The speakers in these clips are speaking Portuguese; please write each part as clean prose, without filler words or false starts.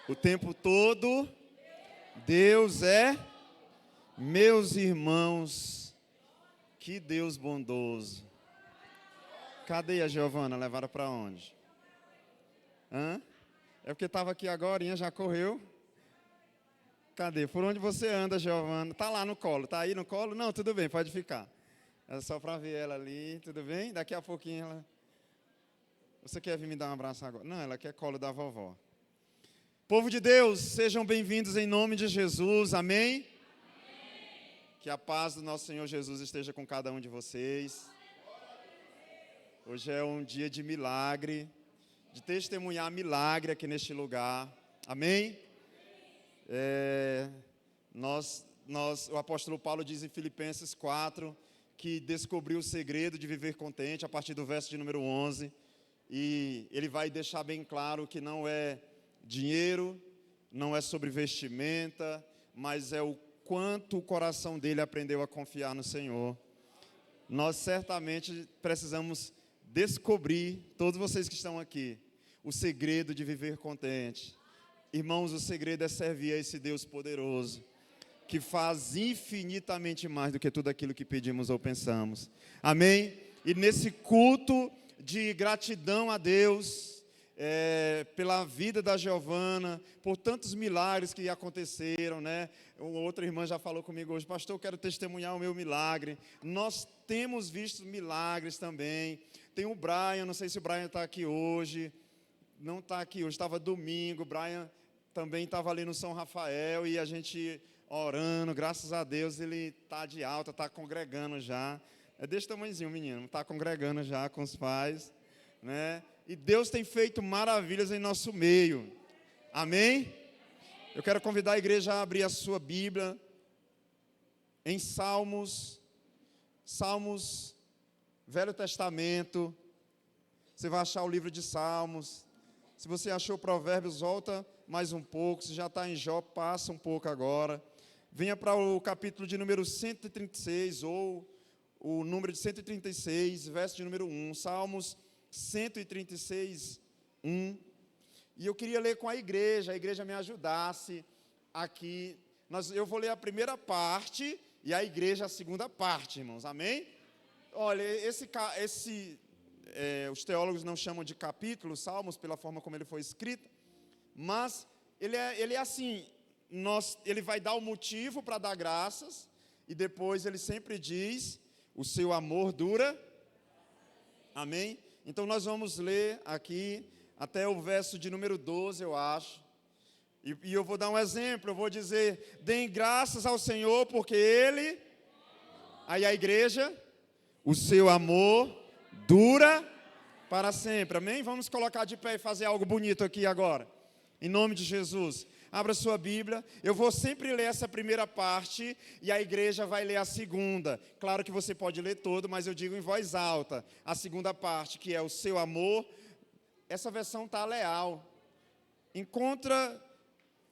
O tempo todo, Deus é, meus irmãos, que Deus bondoso. Cadê a Giovana? Levaram para onde? Hã? É porque estava aqui agora, já correu. Cadê? Por onde você anda, Giovana? Está lá no colo. Está aí no colo? Não, tudo bem, pode ficar. É só para ver ela ali, tudo bem? Daqui a pouquinho ela... Você quer vir me dar um abraço agora? Não, ela quer colo da vovó. Povo de Deus, sejam bem-vindos em nome de Jesus, amém? Que a paz do nosso Senhor Jesus esteja com cada um de vocês. Hoje é um dia de milagre, de testemunhar milagre aqui neste lugar, amém? O apóstolo Paulo diz em Filipenses 4 que descobriu o segredo de viver contente a partir do verso de número 11. E ele vai deixar bem claro que não é dinheiro, não é sobre vestimenta, mas é o quanto o coração dele aprendeu a confiar no Senhor. Nós certamente precisamos descobrir, todos vocês que estão aqui, o segredo de viver contente. Irmãos, o segredo é servir a esse Deus poderoso, que faz infinitamente mais do que tudo aquilo que pedimos ou pensamos. Amém? E nesse culto de gratidão a Deus, pela vida da Giovana, por tantos milagres que aconteceram, né? Outra irmã já falou comigo hoje, pastor, eu quero testemunhar o meu milagre. Nós temos visto milagres também. Tem o Brian, não sei se o Brian está aqui hoje, não está aqui hoje, estava domingo, o Brian também estava ali no São Rafael e a gente orando, graças a Deus ele está de alta, está congregando já. É desse tamanhozinho, menino, está congregando já com os pais, né? E Deus tem feito maravilhas em nosso meio. Amém? Eu quero convidar a igreja a abrir a sua Bíblia em Salmos, Velho Testamento. Você vai achar o livro de Salmos. Se você achou Provérbios, volta mais um pouco. Se já está em Jó, passa um pouco agora. Venha para o capítulo de número 136, ou o número de 136, verso de número 1. Salmos 136, 1. E eu queria ler com a igreja me ajudasse aqui. Eu vou ler a primeira parte e a igreja a segunda parte, irmãos, amém? Olha, os teólogos não chamam de capítulo, Salmos, pela forma como ele foi escrito, mas ele é assim, ele vai dar o motivo para dar graças, e depois ele sempre diz, o seu amor dura, amém? Então nós vamos ler aqui até o verso de número 12, eu acho. E eu vou dar um exemplo, eu vou dizer, deem graças ao Senhor, porque Ele, aí a igreja, o seu amor dura para sempre, amém? Vamos colocar de pé e fazer algo bonito aqui agora, em nome de Jesus. Abra sua Bíblia, eu vou sempre ler essa primeira parte e a igreja vai ler a segunda. Claro que você pode ler todo, mas eu digo em voz alta. A segunda parte, que é o seu amor, essa versão está leal. Encontra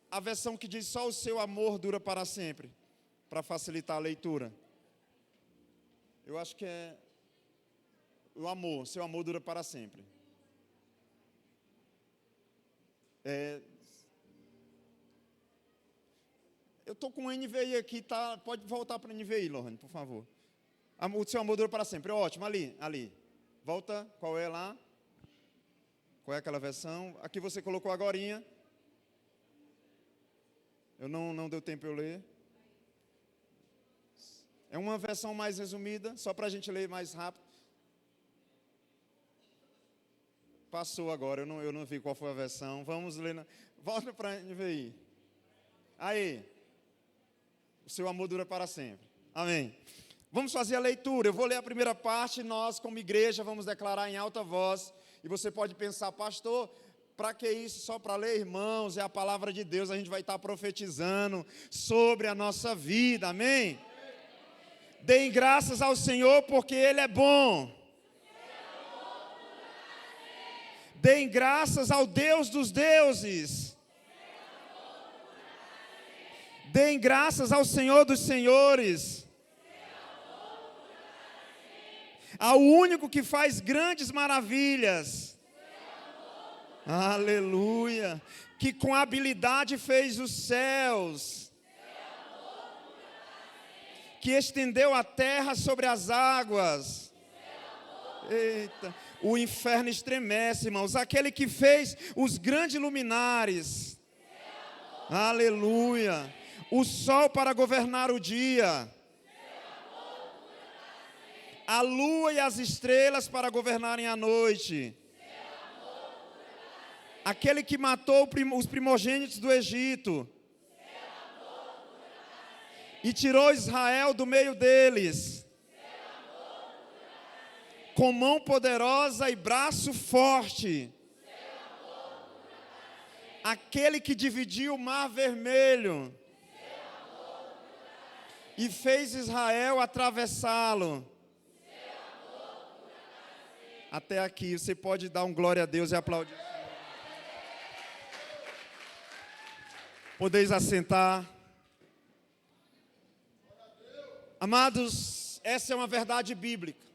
a versão que diz só o seu amor dura para sempre, para facilitar a leitura. Eu acho que é o amor, seu amor dura para sempre. Eu estou com o NVI aqui, tá? Pode voltar para o NVI, Lohane, por favor. O seu amor dura para sempre. Ótimo, ali. Volta, qual é lá? Qual é aquela versão? Aqui você colocou agorinha. Eu não deu tempo eu ler. É uma versão mais resumida, só para a gente ler mais rápido. Passou agora, eu não vi qual foi a versão. Vamos ler. Volta para a NVI. Aí. O seu amor dura para sempre. Amém. Vamos fazer a leitura. Eu vou ler a primeira parte. Nós, como igreja, vamos declarar em alta voz. E você pode pensar, pastor, para que isso? Só para ler, irmãos? É a palavra de Deus. A gente vai estar profetizando sobre a nossa vida. Amém? Deem graças ao Senhor, porque Ele é bom. Deem graças ao Deus dos deuses. Deem graças ao Senhor dos senhores, ao único que faz grandes maravilhas. Aleluia. Que com habilidade fez os céus, que estendeu a terra sobre as águas. Eita, o inferno estremece, irmãos. Aquele que fez os grandes luminares. Aleluia. O sol para governar o dia. A lua e as estrelas para governarem a noite. Aquele que matou os primogênitos do Egito. E tirou Israel do meio deles. Com mão poderosa e braço forte. Aquele que dividiu o mar vermelho. E fez Israel atravessá-lo. Até aqui, você pode dar um glória a Deus e aplaudir. Podeis assentar. Amados, essa é uma verdade bíblica.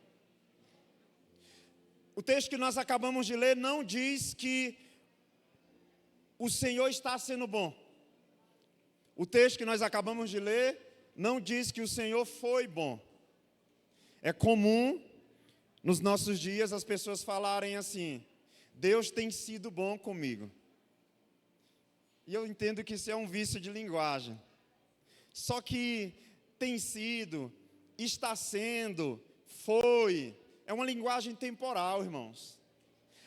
O texto que nós acabamos de ler não diz que o Senhor está sendo bom. O texto que nós acabamos de ler não diz que o Senhor foi bom. É comum nos nossos dias as pessoas falarem assim: Deus tem sido bom comigo. E eu entendo que isso é um vício de linguagem. Só que tem sido, está sendo, foi, é uma linguagem temporal, irmãos.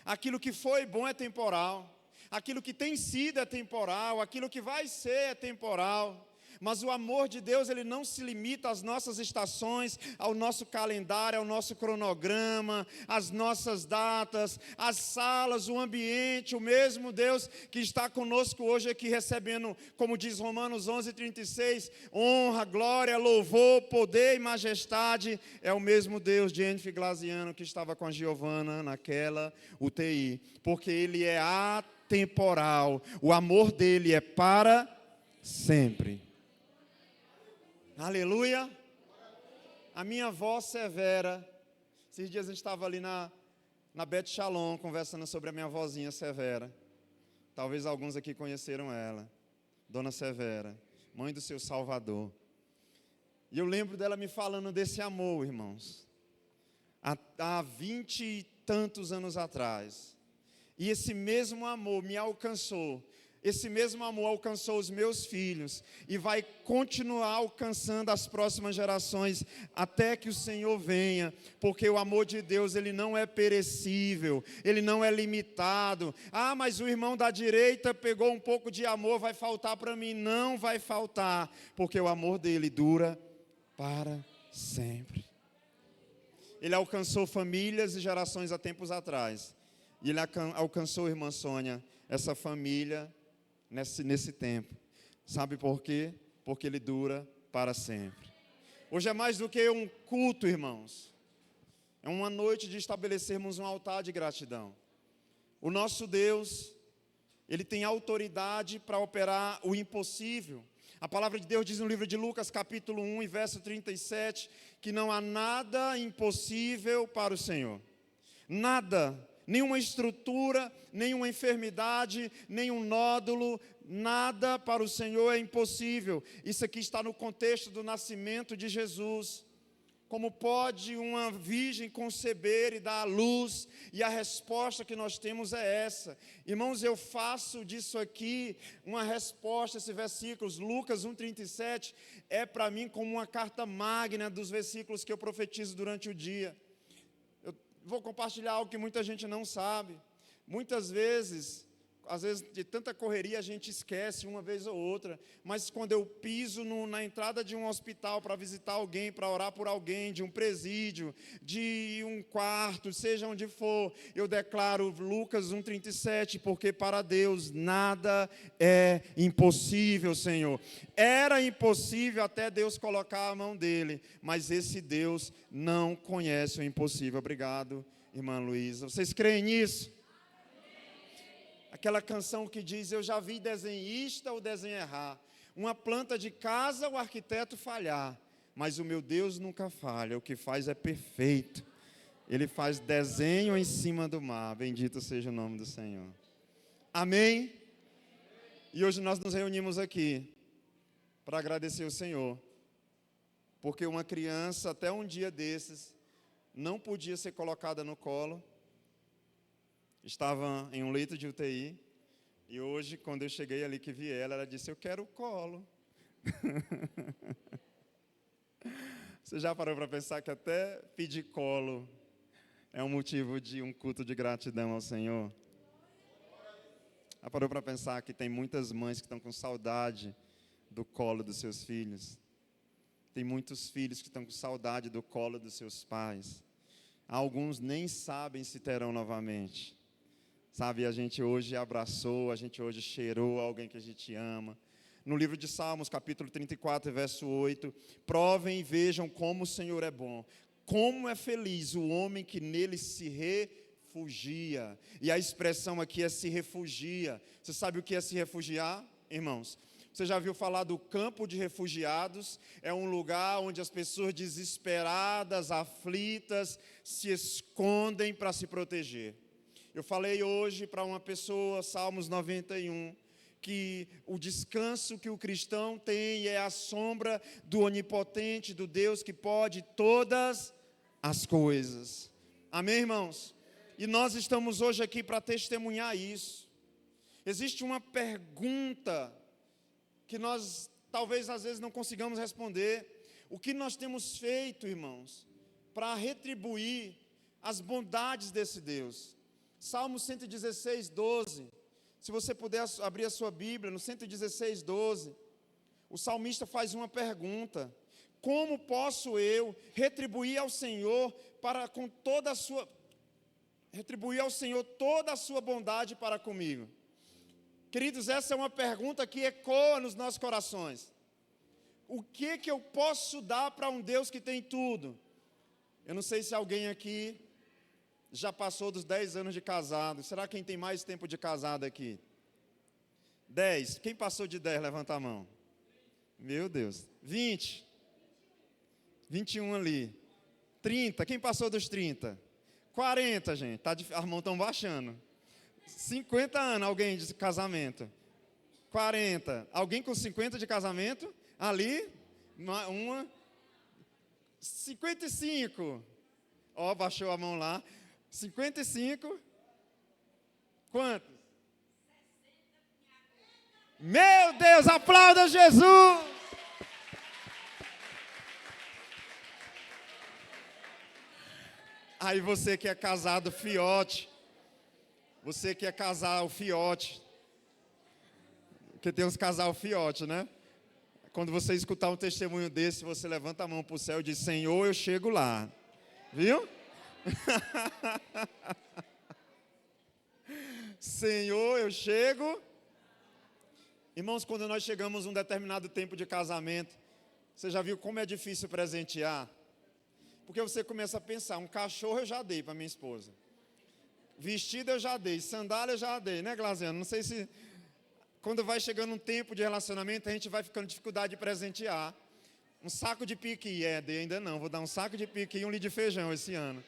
Aquilo que foi bom é temporal. Aquilo que tem sido é temporal. Aquilo que vai ser é temporal. Mas o amor de Deus, ele não se limita às nossas estações, ao nosso calendário, ao nosso cronograma, às nossas datas, às salas, o ambiente. O mesmo Deus que está conosco hoje aqui recebendo, como diz Romanos 11:36, honra, glória, louvor, poder e majestade, é o mesmo Deus de Enfi Glaziano que estava com a Giovana naquela UTI, porque Ele é atemporal, o amor dele é para sempre. Aleluia. A minha avó Severa, esses dias a gente estava ali na Beth Shalom, conversando sobre a minha avózinha Severa. Talvez alguns aqui conheceram ela. Dona Severa, mãe do seu Salvador. E eu lembro dela me falando desse amor, irmãos. Há 20 e tantos anos atrás. E esse mesmo amor me alcançou. Esse mesmo amor alcançou os meus filhos e vai continuar alcançando as próximas gerações até que o Senhor venha, porque o amor de Deus, ele não é perecível, ele não é limitado. Ah, mas o irmão da direita pegou um pouco de amor, vai faltar para mim? Não vai faltar, porque o amor dele dura para sempre. Ele alcançou famílias e gerações há tempos atrás, e ele alcançou, irmã Sônia, essa família nesse tempo. Sabe por quê? Porque ele dura para sempre. Hoje é mais do que um culto, irmãos. É uma noite de estabelecermos um altar de gratidão. O nosso Deus, ele tem autoridade para operar o impossível. A palavra de Deus diz no livro de Lucas, capítulo 1, e verso 37, que não há nada impossível para o Senhor. Nada. Nenhuma estrutura, nenhuma enfermidade, nenhum nódulo, nada para o Senhor é impossível. Isso aqui está no contexto do nascimento de Jesus. Como pode uma virgem conceber e dar à luz? E a resposta que nós temos é essa. Irmãos, eu faço disso aqui uma resposta, esses versículos, Lucas 1,37, é para mim como uma carta magna dos versículos que eu profetizo durante o dia. Vou compartilhar algo que muita gente não sabe. Muitas vezes, às vezes de tanta correria a gente esquece uma vez ou outra, mas quando eu piso na entrada de um hospital para visitar alguém, para orar por alguém, de um presídio, de um quarto, seja onde for, eu declaro Lucas 1,37, porque para Deus nada é impossível, Senhor. Era impossível até Deus colocar a mão dele, mas esse Deus não conhece o impossível. Obrigado, irmã Luísa. Vocês creem nisso? Aquela canção que diz, eu já vi desenhista o desenho errar, uma planta de casa o arquiteto falhar, mas o meu Deus nunca falha, o que faz é perfeito. Ele faz desenho em cima do mar, bendito seja o nome do Senhor. Amém? E hoje nós nos reunimos aqui para agradecer o Senhor, porque uma criança, até um dia desses, não podia ser colocada no colo, estava em um leito de UTI, e hoje, quando eu cheguei ali que vi ela, ela disse, eu quero o colo. Você já parou para pensar que até pedir colo é um motivo de um culto de gratidão ao Senhor? Já parou para pensar que tem muitas mães que estão com saudade do colo dos seus filhos? Tem muitos filhos que estão com saudade do colo dos seus pais. Alguns nem sabem se terão novamente. Sabe, a gente hoje abraçou, a gente hoje cheirou alguém que a gente ama. No livro de Salmos, capítulo 34, verso 8, provem e vejam como o Senhor é bom. Como é feliz o homem que nele se refugia. E a expressão aqui é se refugia. Você sabe o que é se refugiar, irmãos? Você já viu falar do campo de refugiados? É um lugar onde as pessoas desesperadas, aflitas, se escondem para se proteger. Eu falei hoje para uma pessoa, Salmos 91, que o descanso que o cristão tem é a sombra do onipotente, do Deus que pode todas as coisas. Amém, irmãos? E nós estamos hoje aqui para testemunhar isso. Existe uma pergunta que nós talvez às vezes não consigamos responder. O que nós temos feito, irmãos, para retribuir as bondades desse Deus? Salmo 116, 12. Se você puder abrir a sua Bíblia, no 116, 12, o salmista faz uma pergunta: como posso eu retribuir ao Senhor toda a sua bondade para comigo? Queridos, essa é uma pergunta que ecoa nos nossos corações. O que eu posso dar para um Deus que tem tudo? Eu não sei se alguém aqui já passou dos 10 anos de casado. Será quem tem mais tempo de casado aqui? 10. Quem passou de 10, levanta a mão. Meu Deus. 20. 21 ali. 30. Quem passou dos 30? 40, gente. As mãos estão baixando. 50 anos, alguém de casamento. 40. Alguém com 50 de casamento? Ali. Uma. 55. Ó, baixou a mão lá. 55. Quantos? Meu Deus, aplauda Jesus! Aí você que é casado, fiote. Você que é casal, fiote. Porque tem uns casal fiote, né? Quando você escutar um testemunho desse, você levanta a mão para o céu e diz, Senhor, eu chego lá. Viu? Senhor, eu chego. Irmãos, quando nós chegamos a um determinado tempo de casamento, você já viu como é difícil presentear? Porque você começa a pensar, um cachorro eu já dei para minha esposa. Vestido eu já dei, sandália eu já dei, né, Glaziano? Não sei se, quando vai chegando um tempo de relacionamento, a gente vai ficando dificuldade de presentear. Um saco de piqui, dei ainda não, vou dar um saco de piqui e um litro de feijão esse ano.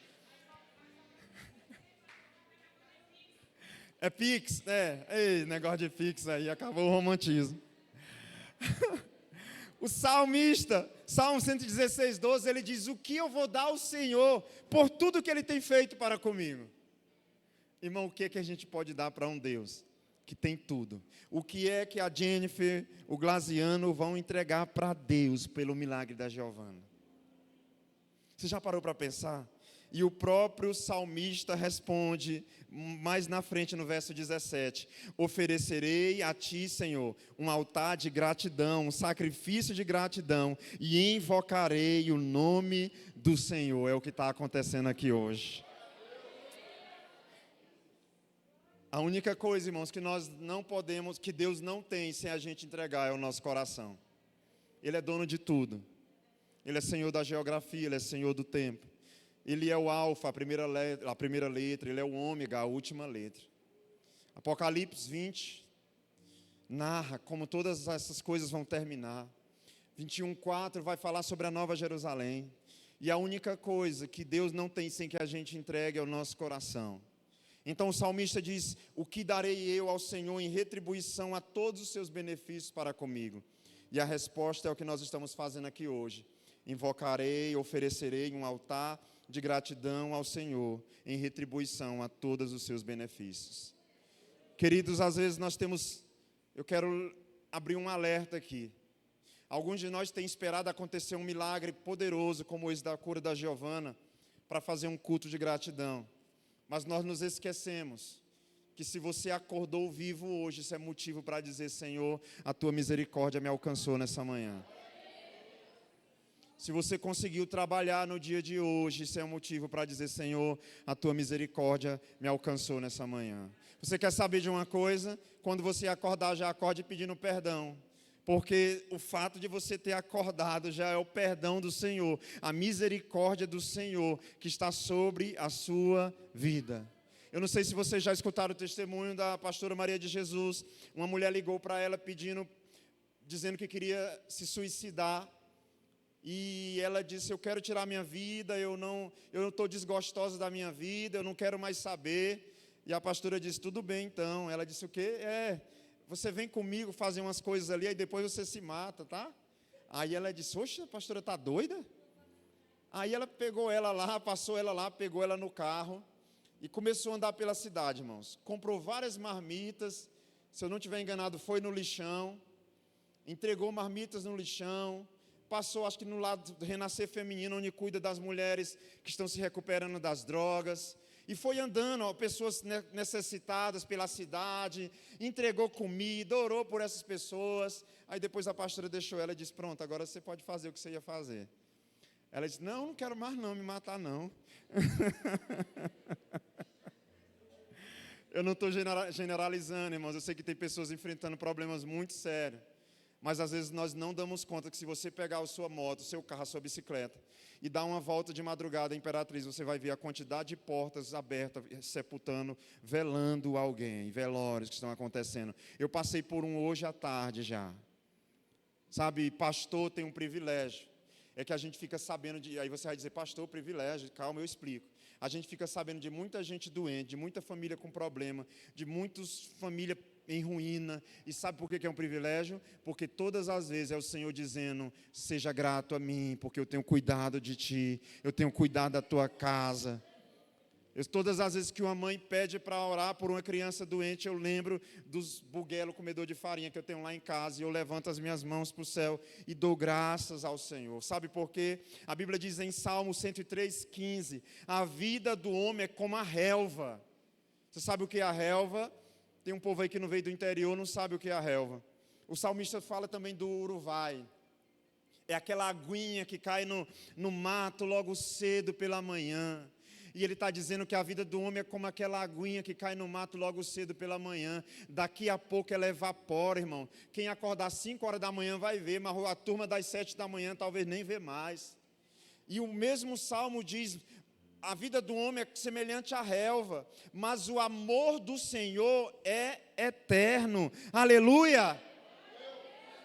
É Pix, ei, negócio de Pix aí, acabou o romantismo. O salmista, Salmo 116, 12, ele diz, o que eu vou dar ao Senhor por tudo que Ele tem feito para comigo? Irmão, o que é que a gente pode dar para um Deus que tem tudo? O que é que a Jennifer, o Glaziano vão entregar para Deus pelo milagre da Giovana? Você já parou para pensar? E o próprio salmista responde, mais na frente no verso 17, oferecerei a ti, Senhor, um altar de gratidão, um sacrifício de gratidão, e invocarei o nome do Senhor. É o que está acontecendo aqui hoje. A única coisa, irmãos, que nós não podemos, que Deus não tem sem a gente entregar é o nosso coração. Ele é dono de tudo. Ele é Senhor da geografia, Ele é Senhor do tempo. Ele é o alfa, a primeira letra, Ele é o ômega, a última letra. Apocalipse 20 narra como todas essas coisas vão terminar. 21:4 vai falar sobre a Nova Jerusalém. E a única coisa que Deus não tem sem que a gente entregue é o nosso coração. Então o salmista diz: o que darei eu ao Senhor em retribuição a todos os seus benefícios para comigo? E a resposta é o que nós estamos fazendo aqui hoje. Invocarei, oferecerei um altar de gratidão ao Senhor em retribuição a todos os seus benefícios. Queridos, às vezes eu quero abrir um alerta aqui. Alguns de nós têm esperado acontecer um milagre poderoso, como esse da cura da Giovana, para fazer um culto de gratidão. Mas nós nos esquecemos que se você acordou vivo hoje, isso é motivo para dizer: Senhor, a tua misericórdia me alcançou nessa manhã. Se você conseguiu trabalhar no dia de hoje, isso é um motivo para dizer: Senhor, a tua misericórdia me alcançou nessa manhã. Você quer saber de uma coisa? Quando você acordar, já acorde pedindo perdão. Porque o fato de você ter acordado já é o perdão do Senhor, a misericórdia do Senhor que está sobre a sua vida. Eu não sei se vocês já escutaram o testemunho da pastora Maria de Jesus. Uma mulher ligou para ela dizendo que queria se suicidar. E ela disse: eu quero tirar minha vida, eu não estou desgostosa da minha vida, eu não quero mais saber. E a pastora disse: tudo bem então. Ela disse: o quê? Você vem comigo fazer umas coisas ali, aí depois você se mata, tá? Aí ela disse: oxe, a pastora está doida? Aí ela pegou ela lá, passou ela lá, pegou ela no carro e começou a andar pela cidade, irmãos. Comprou várias marmitas, se eu não estiver enganado, foi no lixão, entregou marmitas no lixão, passou, acho que no lado do Renascer Feminino, onde cuida das mulheres que estão se recuperando das drogas. E foi andando, pessoas necessitadas pela cidade, entregou comida, orou por essas pessoas. Aí depois a pastora deixou ela e disse: pronto, agora você pode fazer o que você ia fazer. Ela disse: não quero mais não, me matar não. Eu não estou generalizando, irmãos, eu sei que tem pessoas enfrentando problemas muito sérios. Mas às vezes nós não damos conta que se você pegar a sua moto, o seu carro, a sua bicicleta e dar uma volta de madrugada em Imperatriz, você vai ver a quantidade de portas abertas, sepultando, velando alguém, velórios que estão acontecendo. Eu passei por um hoje à tarde já. Sabe, pastor tem um privilégio. É que a gente fica sabendo aí você vai dizer: pastor, privilégio, calma, eu explico. A gente fica sabendo de muita gente doente, de muita família com problema, de muitas famílias em ruína. E sabe por que é um privilégio? Porque todas as vezes é o Senhor dizendo: seja grato a mim, porque eu tenho cuidado de ti, eu tenho cuidado da tua casa. Todas as vezes que uma mãe pede para orar por uma criança doente, eu lembro dos buguelos comedor de farinha que eu tenho lá em casa, e eu levanto as minhas mãos para o céu e dou graças ao Senhor. Sabe por quê? A Bíblia diz em Salmo 103:15, a vida do homem é como a relva. Você sabe o que é a relva? Tem um povo aí que não veio do interior, não sabe o que é a relva. O salmista fala também do uruvai. É aquela aguinha que cai no mato logo cedo pela manhã. E ele está dizendo que a vida do homem é como aquela aguinha que cai no mato logo cedo pela manhã. Daqui a pouco ela evapora, irmão. Quem acordar às 5 horas da manhã vai ver, mas a turma das 7 da manhã talvez nem vê mais. E o mesmo salmo diz: a vida do homem é semelhante à relva, mas o amor do Senhor é eterno. Aleluia!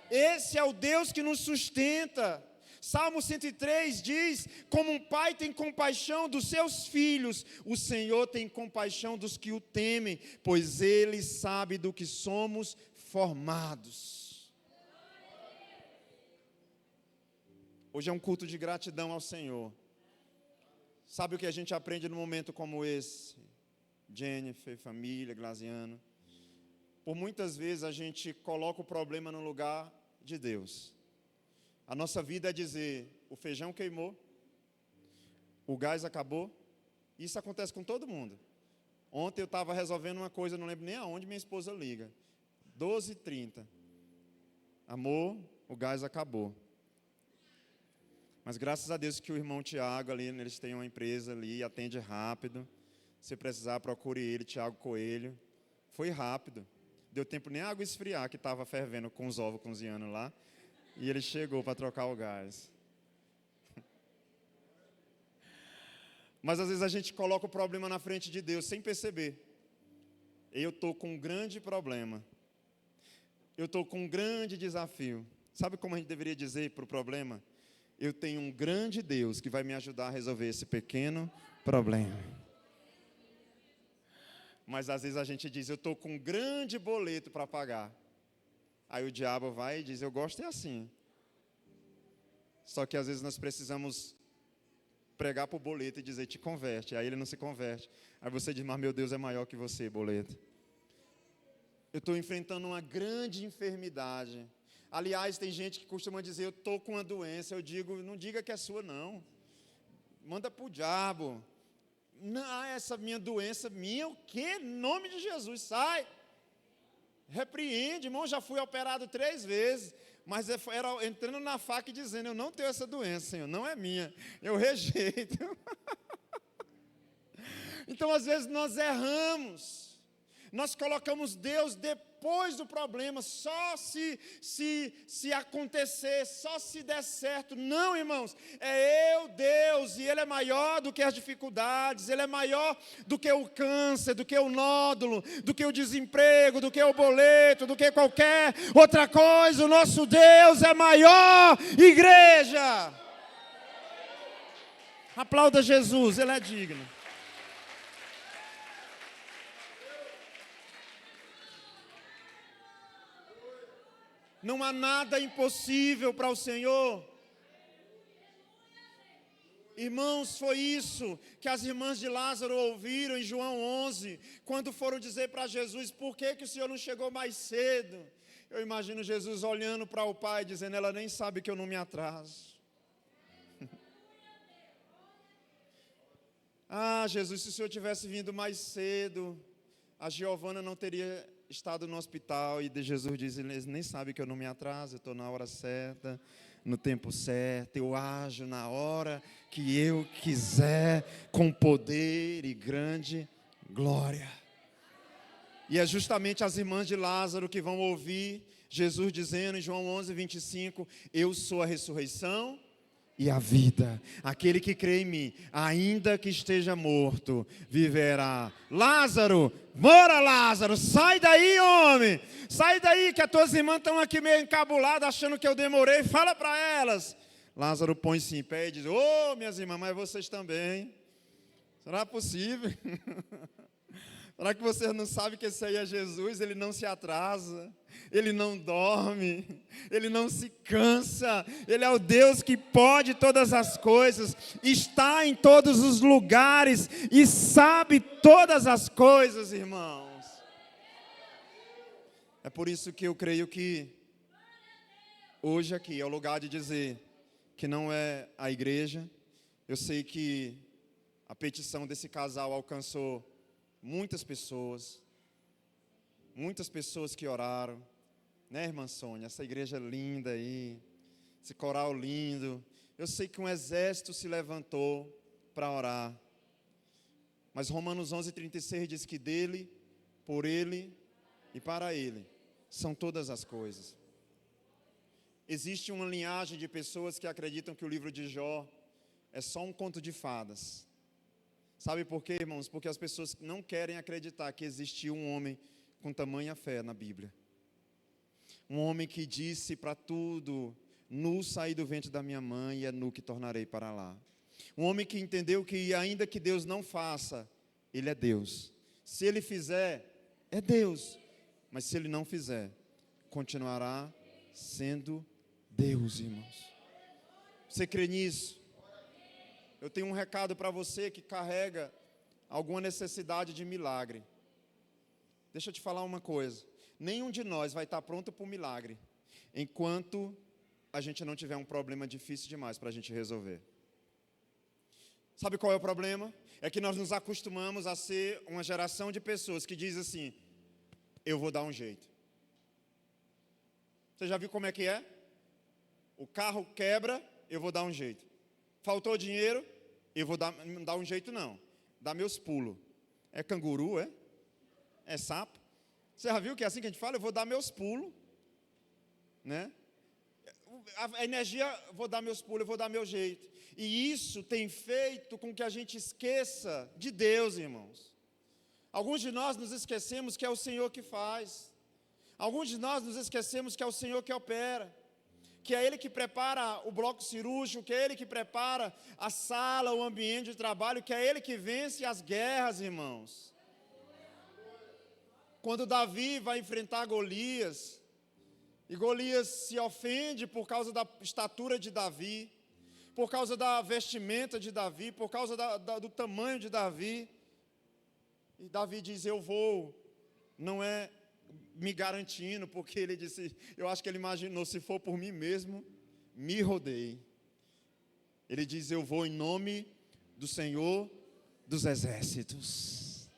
Esse é o Deus que nos sustenta. Salmo 103 diz: como um pai tem compaixão dos seus filhos, o Senhor tem compaixão dos que o temem, pois Ele sabe do que somos formados. Hoje é um culto de gratidão ao Senhor. Sabe o que a gente aprende num momento como esse? Jennifer, família, Glaziano. Por muitas vezes a gente coloca o problema no lugar de Deus. A nossa vida é dizer: o feijão queimou, o gás acabou. Isso acontece com todo mundo. Ontem eu estava resolvendo uma coisa, não lembro nem aonde, minha esposa liga. 12h30. Amor, o gás acabou. Mas graças a Deus que o irmão Tiago ali, eles têm uma empresa ali, atende rápido. Se precisar, procure ele, Tiago Coelho. Foi rápido. Deu tempo nem a água esfriar, que estava fervendo com os ovos cozinhando lá. E ele chegou para trocar o gás. Mas às vezes a gente coloca o problema na frente de Deus sem perceber. Eu estou com um grande problema. Eu estou com um grande desafio. Sabe como a gente deveria dizer para o problema? Eu tenho um grande Deus que vai me ajudar a resolver esse pequeno problema. Mas às vezes a gente diz, eu estou com um grande boleto para pagar. Aí o diabo vai e diz, eu gosto é assim. Só que às vezes nós precisamos pregar para o boleto e dizer, te converte. Aí ele não se converte. Aí você diz, mas meu Deus é maior que você, boleto. Eu estou enfrentando uma grande enfermidade. Aliás, tem gente que costuma dizer, eu estou com uma doença. Eu digo, não diga que é sua, não. Manda para o diabo. Não, essa minha doença, minha o quê? Em nome de Jesus, sai. Repreende, irmão, já fui operado 3 vezes. Mas era entrando na faca e dizendo, eu não tenho essa doença, Senhor, não é minha. Eu rejeito. Então, às vezes, nós erramos. Nós colocamos Deus depois do problema, só se acontecer, só se der certo. Não, irmãos, é eu, Deus, e Ele é maior do que as dificuldades, Ele é maior do que o câncer, do que o nódulo, do que o desemprego, do que o boleto, do que qualquer outra coisa. O nosso Deus é maior, igreja. Aplauda Jesus, Ele é digno. Não há nada impossível para o Senhor. Irmãos, foi isso que as irmãs de Lázaro ouviram em João 11, quando foram dizer para Jesus, por que o Senhor não chegou mais cedo? Eu imagino Jesus olhando para o Pai, dizendo, ela nem sabe que eu não me atraso. Ah, Jesus, se o Senhor tivesse vindo mais cedo, a Giovana não teria estado no hospital. E Jesus diz, eles nem sabem que eu não me atraso, eu estou na hora certa, no tempo certo, eu ajo na hora que eu quiser, com poder e grande glória. E é justamente as irmãs de Lázaro que vão ouvir Jesus dizendo em João 11, 25, eu sou a ressurreição e a vida. Aquele que crê em mim, ainda que esteja morto, viverá. Lázaro, bora Lázaro, sai daí, homem. Sai daí que as tuas irmãs estão aqui meio encabuladas, achando que eu demorei. Fala para elas. Lázaro põe-se em pé e diz, minhas irmãs, mas vocês também. Será possível? Será que vocês não sabem que esse aí é Jesus? Ele não se atrasa, Ele não dorme, Ele não se cansa. Ele é o Deus que pode todas as coisas, está em todos os lugares e sabe todas as coisas, irmãos. É por isso que eu creio que hoje aqui é o lugar de dizer que não é a igreja. Eu sei que a petição desse casal alcançou muitas pessoas que oraram, né, irmã Sônia? Essa igreja linda aí, esse coral lindo. Eu sei que um exército se levantou para orar. Mas Romanos 11:36 diz que dele, por ele e para ele são todas as coisas. Existe uma linhagem de pessoas que acreditam que o livro de Jó é só um conto de fadas. Sabe por quê, irmãos? Porque as pessoas não querem acreditar que existiu um homem com tamanha fé na Bíblia. Um homem que disse para tudo, nu saí do ventre da minha mãe e é nu que tornarei para lá. Um homem que entendeu que ainda que Deus não faça, Ele é Deus. Se Ele fizer, é Deus. Mas se Ele não fizer, continuará sendo Deus, irmãos. Você crê nisso? Eu tenho um recado para você que carrega alguma necessidade de milagre. Deixa eu te falar uma coisa. Nenhum de nós vai estar pronto para o milagre enquanto a gente não tiver um problema difícil demais para a gente resolver. Sabe qual é o problema? É que nós nos acostumamos a ser uma geração de pessoas que diz assim, eu vou dar um jeito. Você já viu como é que é? O carro quebra, eu vou dar um jeito. Faltou dinheiro, eu vou não dar um jeito não. Dá meus pulos. É canguru, é? É sapo. Você já viu que é assim que a gente fala? Eu vou dar meus pulos. Né? A energia, vou dar meus pulos, eu vou dar meu jeito. E isso tem feito com que a gente esqueça de Deus, irmãos. Alguns de nós nos esquecemos que é o Senhor que faz. Alguns de nós nos esquecemos que é o Senhor que opera. Que é Ele que prepara o bloco cirúrgico, que é Ele que prepara a sala, o ambiente de trabalho, que é Ele que vence as guerras, irmãos. Quando Davi vai enfrentar Golias, e Golias se ofende por causa da estatura de Davi, por causa da vestimenta de Davi, por causa do tamanho de Davi. E Davi diz, eu vou, não é me garantindo, porque ele disse, eu acho que ele imaginou, se for por mim mesmo, me rodei. Ele diz, eu vou em nome do Senhor dos Exércitos.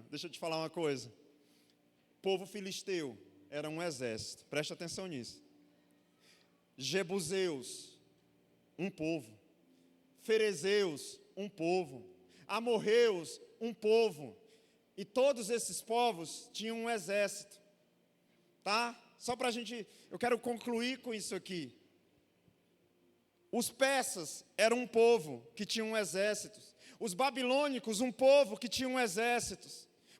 Deixa eu te falar uma coisa. O povo filisteu era um exército, preste atenção nisso. Jebuseus, um povo. Ferezeus, um povo. Amorreus, um povo. E todos esses povos tinham um exército. Tá? Só para a gente, eu quero concluir com isso aqui. Os persas eram um povo que tinha um exército. Os babilônicos, um povo que tinha um exército.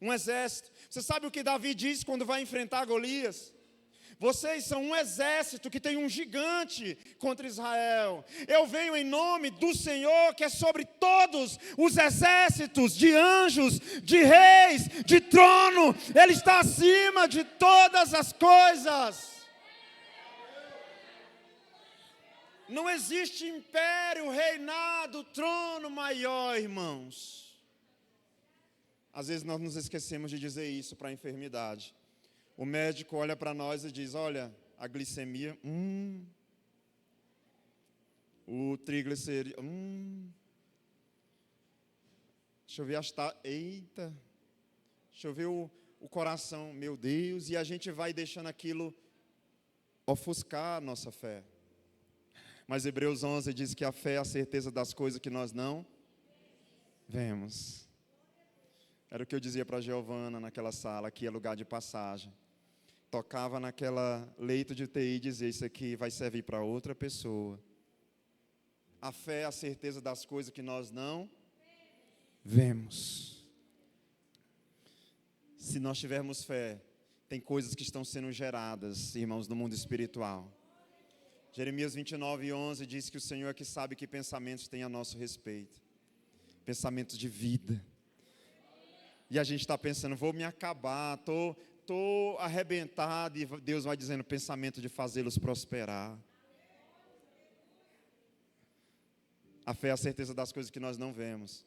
Um exército. Você sabe o que Davi diz quando vai enfrentar Golias? Vocês são um exército que tem um gigante contra Israel. Eu venho em nome do Senhor, que é sobre todos os exércitos de anjos, de reis, de trono. Ele está acima de todas as coisas. Não existe império, reinado, trono maior, irmãos. Às vezes nós nos esquecemos de dizer isso para a enfermidade. O médico olha para nós e diz, olha, a glicemia, o triglicerídeo, deixa eu ver eita, deixa eu ver o coração, meu Deus, e a gente vai deixando aquilo ofuscar a nossa fé. Mas Hebreus 11 diz que a fé é a certeza das coisas que nós não vemos. Era o que eu dizia para a Giovana naquela sala, aqui é lugar de passagem. Tocava naquela leito de UTI e dizia, isso aqui vai servir para outra pessoa. A fé é a certeza das coisas que nós não vemos. Se nós tivermos fé, tem coisas que estão sendo geradas, irmãos, no mundo espiritual. Jeremias 29:11 diz que o Senhor é que sabe que pensamentos tem a nosso respeito. Pensamentos de vida. E a gente está pensando, vou me acabar, estou arrebentado, e Deus vai dizendo, pensamento de fazê-los prosperar. A fé é a certeza das coisas que nós não vemos.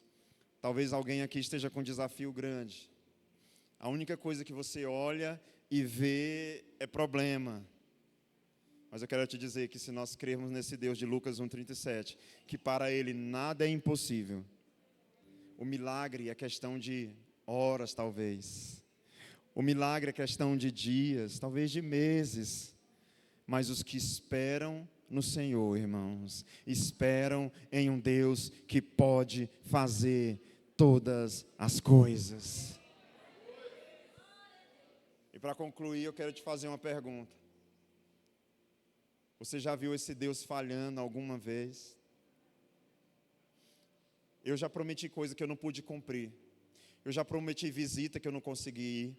Talvez alguém aqui esteja com um desafio grande. A única coisa que você olha e vê é problema. Mas eu quero te dizer que se nós crermos nesse Deus de Lucas 1:37, que para Ele nada é impossível. O milagre é questão de horas, talvez. O milagre é questão de dias, talvez de meses. Mas os que esperam no Senhor, irmãos, esperam em um Deus que pode fazer todas as coisas. E para concluir, eu quero te fazer uma pergunta. Você já viu esse Deus falhando alguma vez? Eu já prometi coisa que eu não pude cumprir. Eu já prometi visita que eu não consegui ir.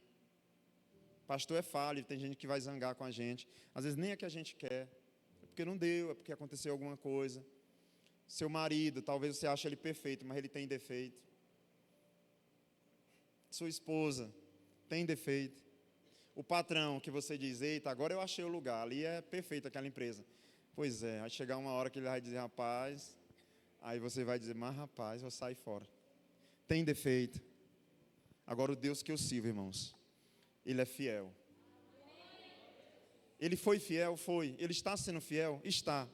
Pastor é falho, tem gente que vai zangar com a gente. Às vezes nem é que a gente quer. É porque não deu, é porque aconteceu alguma coisa. Seu marido, talvez você ache ele perfeito, mas ele tem defeito. Sua esposa tem defeito. O patrão que você diz, eita, agora eu achei o lugar, ali é perfeito aquela empresa. Pois é, vai chegar uma hora que ele vai dizer, rapaz, aí você vai dizer, mas rapaz, vou sair fora. Tem defeito. Agora o Deus que eu sirvo, irmãos, Ele é fiel. Ele foi fiel? Foi. Ele está sendo fiel? Está.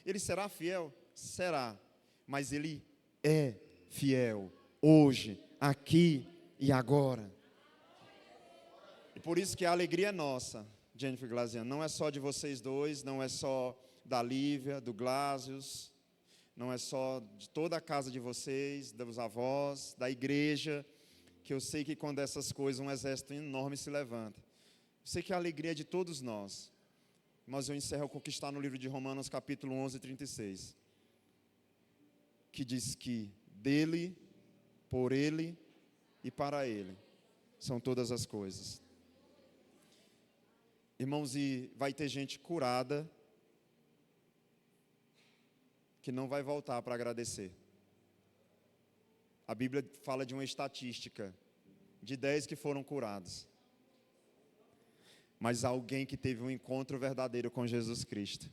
Ele será fiel? Será. Mas Ele é fiel, hoje, aqui e agora. E por isso que a alegria é nossa, Jennifer Glaziano, não é só de vocês dois, não é só da Lívia, do Glásios, não é só de toda a casa de vocês, dos avós, da igreja, que eu sei que quando essas coisas, um exército enorme se levanta. Eu sei que a alegria é de todos nós, mas eu encerro com o que está no livro de Romanos, capítulo 11:36, que diz que dele, por ele e para ele são todas as coisas. Irmãos, e vai ter gente curada que não vai voltar para agradecer. A Bíblia fala de uma estatística de 10 que foram curados. Mas alguém que teve um encontro verdadeiro com Jesus Cristo.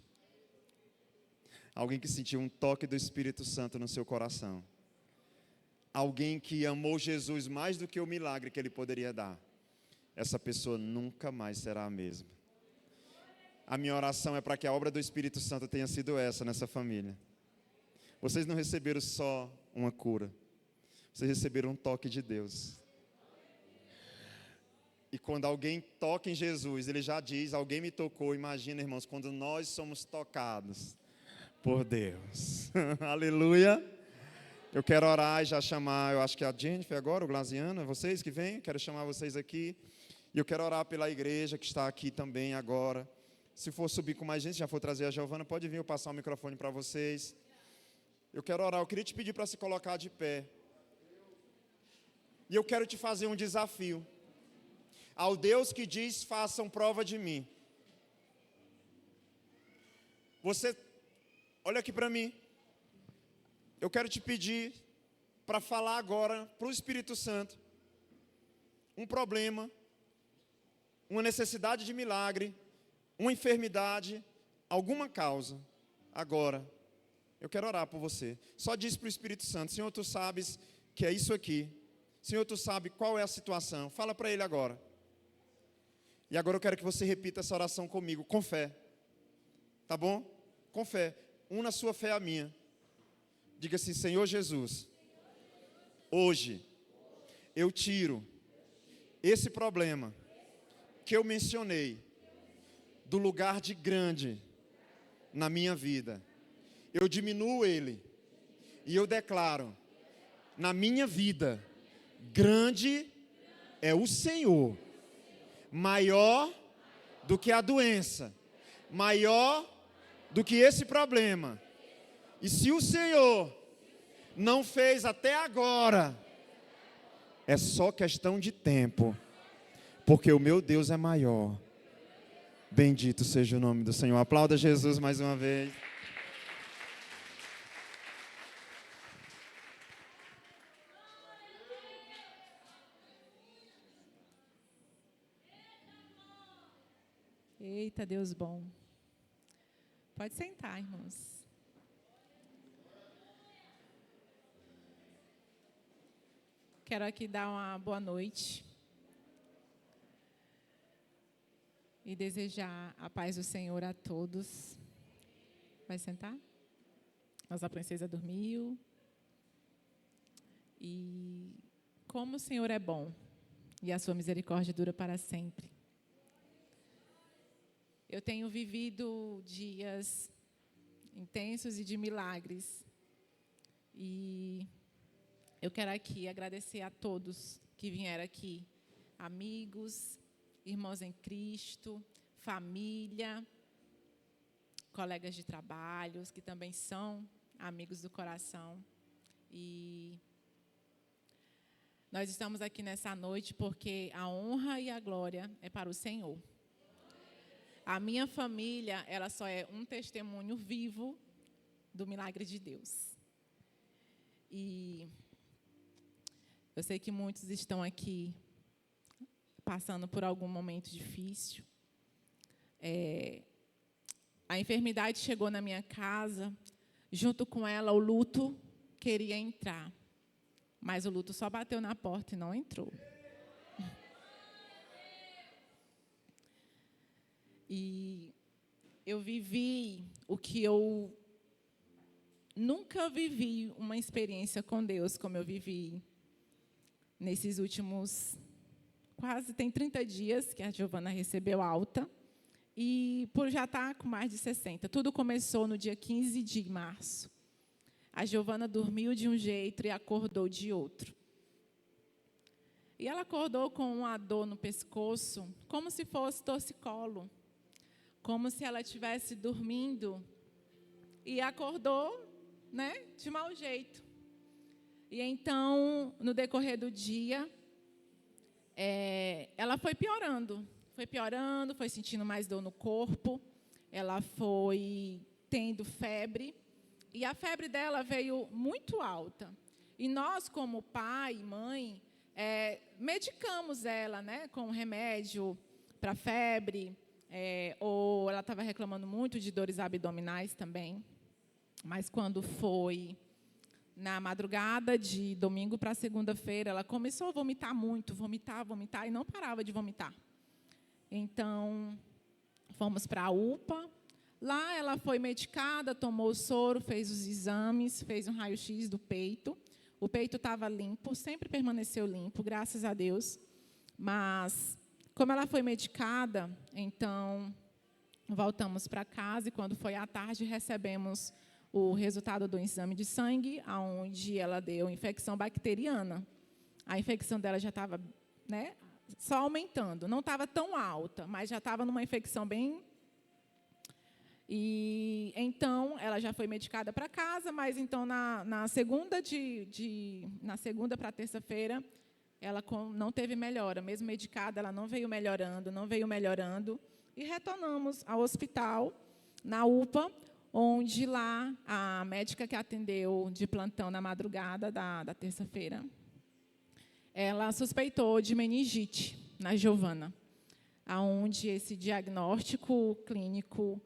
Alguém que sentiu um toque do Espírito Santo no seu coração. Alguém que amou Jesus mais do que o milagre que ele poderia dar. Essa pessoa nunca mais será a mesma. A minha oração é para que a obra do Espírito Santo tenha sido essa nessa família. Vocês não receberam só uma cura. Vocês receberam um toque de Deus. E quando alguém toca em Jesus, ele já diz, alguém me tocou. Imagina, irmãos, quando nós somos tocados por Deus. Aleluia. Eu quero orar e já chamar, eu acho que é a Jennifer agora, o Glaziano, é vocês que vêm? Quero chamar vocês aqui. E eu quero orar pela igreja que está aqui também agora. Se for subir com mais gente, já for trazer a Giovana, pode vir eu passar o microfone para vocês. Eu quero orar, eu queria te pedir para se colocar de pé. E eu quero te fazer um desafio. Ao Deus que diz, façam prova de mim. Você, olha aqui para mim. Eu quero te pedir para falar agora para o Espírito Santo um problema, uma necessidade de milagre, uma enfermidade, alguma causa. Agora, eu quero orar por você. Só diz para o Espírito Santo, Senhor, tu sabes que é isso aqui. Senhor, tu sabe qual é a situação. Fala para ele agora. E agora eu quero que você repita essa oração comigo, com fé. Tá bom? Com fé. Una a sua fé à minha. Diga assim, Senhor Jesus, hoje eu tiro esse problema que eu mencionei do lugar de grande na minha vida. Eu diminuo ele e eu declaro, na minha vida, grande é o Senhor. Maior do que a doença, maior do que esse problema. E se o Senhor não fez até agora, é só questão de tempo, porque o meu Deus é maior. Bendito seja o nome do Senhor. Aplauda Jesus mais uma vez. Eita, Deus bom. Pode sentar, irmãos. Quero aqui dar uma boa noite e desejar a paz do Senhor a todos. Vai sentar? Nossa princesa dormiu. E como o Senhor é bom e a sua misericórdia dura para sempre. Eu tenho vivido dias intensos e de milagres. E eu quero aqui agradecer a todos que vieram aqui. Amigos, irmãos em Cristo, família, colegas de trabalho, que também são amigos do coração. E nós estamos aqui nessa noite porque a honra e a glória é para o Senhor. A minha família, ela só é um testemunho vivo do milagre de Deus. E eu sei que muitos estão aqui passando por algum momento difícil. A enfermidade chegou na minha casa, junto com ela o luto queria entrar. Mas o luto só bateu na porta e não entrou. E eu vivi o que eu nunca vivi, uma experiência com Deus como eu vivi nesses últimos, quase tem 30 dias que a Giovana recebeu alta, e por já estar com mais de 60. Tudo começou no dia 15 de março. A Giovana dormiu de um jeito e acordou de outro. E ela acordou com uma dor no pescoço, como se fosse torcicolo. Como se ela estivesse dormindo e acordou, de mau jeito. E então, no decorrer do dia, ela foi piorando, foi sentindo mais dor no corpo, ela foi tendo febre, e a febre dela veio muito alta. E nós, como pai e mãe, medicamos ela, né, com remédio para febre, ou ela estava reclamando muito de dores abdominais também. Mas quando foi na madrugada de domingo para segunda-feira, ela começou a vomitar muito, vomitar, e não parava de vomitar. Então, fomos para a UPA. Lá ela foi medicada, tomou o soro, fez os exames, fez um raio-x do peito. O peito estava limpo, sempre permaneceu limpo, graças a Deus. Mas, como ela foi medicada, então, voltamos para casa e, quando foi à tarde, recebemos o resultado do exame de sangue, onde ela deu infecção bacteriana. A infecção dela já estava, né, só aumentando. Não estava tão alta, mas já estava numa infecção bem... E então ela já foi medicada para casa, mas então na segunda para terça-feira ela não teve melhora, mesmo medicada, ela não veio melhorando, e retornamos ao hospital, na UPA, onde lá a médica que atendeu de plantão na madrugada da terça-feira, ela suspeitou de meningite na Giovana, aonde esse diagnóstico clínico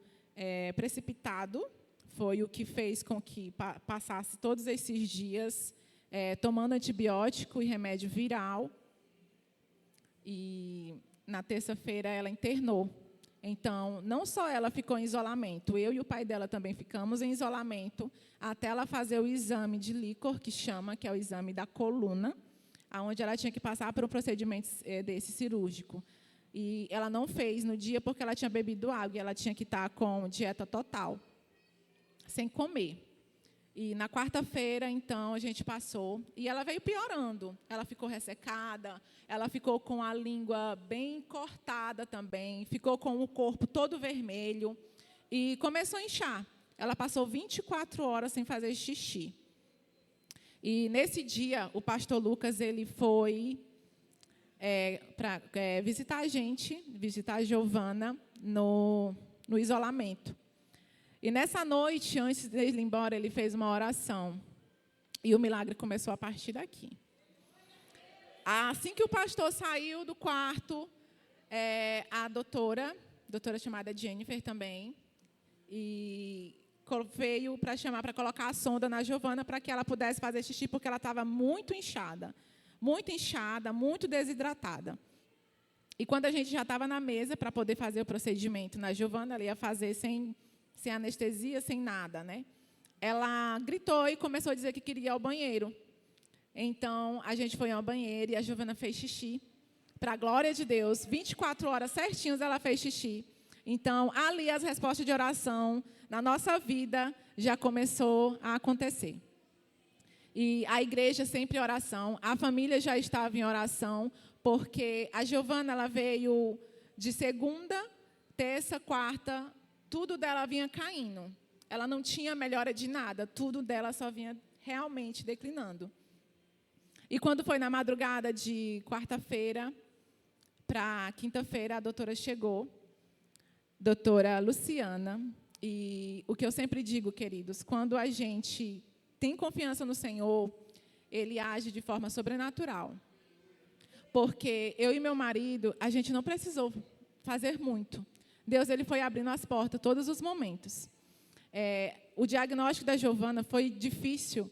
precipitado foi o que fez com que passasse todos esses dias tomando antibiótico e remédio viral. E na terça-feira ela internou. Então, não só ela ficou em isolamento, eu e o pai dela também ficamos em isolamento até ela fazer o exame de líquor, que é o exame da coluna, onde ela tinha que passar por um procedimento desse cirúrgico. E ela não fez no dia porque ela tinha bebido água e ela tinha que estar com dieta total, sem comer. E na quarta-feira, então, a gente passou e ela veio piorando. Ela ficou ressecada, ela ficou com a língua bem cortada também, ficou com o corpo todo vermelho e começou a inchar. Ela passou 24 horas sem fazer xixi. E nesse dia, o pastor Lucas ele foi para visitar a gente, visitar a Giovana no isolamento. E nessa noite, antes dele ir embora, ele fez uma oração. E o milagre começou a partir daqui. Assim que o pastor saiu do quarto, a doutora chamada Jennifer também, e veio para chamar, para colocar a sonda na Giovana para que ela pudesse fazer xixi, porque ela estava muito inchada, muito desidratada. E quando a gente já estava na mesa para poder fazer o procedimento na Giovana, ela ia fazer sem anestesia, sem nada, né? Ela gritou e começou a dizer que queria ir ao banheiro. Então, a gente foi ao banheiro e a Giovana fez xixi. Para a glória de Deus, 24 horas certinhas ela fez xixi. Então, ali as respostas de oração na nossa vida já começou a acontecer. E a igreja sempre em oração, a família já estava em oração, porque a Giovana ela veio de segunda, terça, quarta, tudo dela vinha caindo. Ela não tinha melhora de nada, tudo dela só vinha realmente declinando. E quando foi na madrugada de quarta-feira para quinta-feira, a doutora chegou, doutora Luciana, e o que eu sempre digo, queridos, quando a gente tem confiança no Senhor, Ele age de forma sobrenatural. Porque eu e meu marido, a gente não precisou fazer muito. Deus ele foi abrindo as portas todos os momentos. O diagnóstico da Giovana foi difícil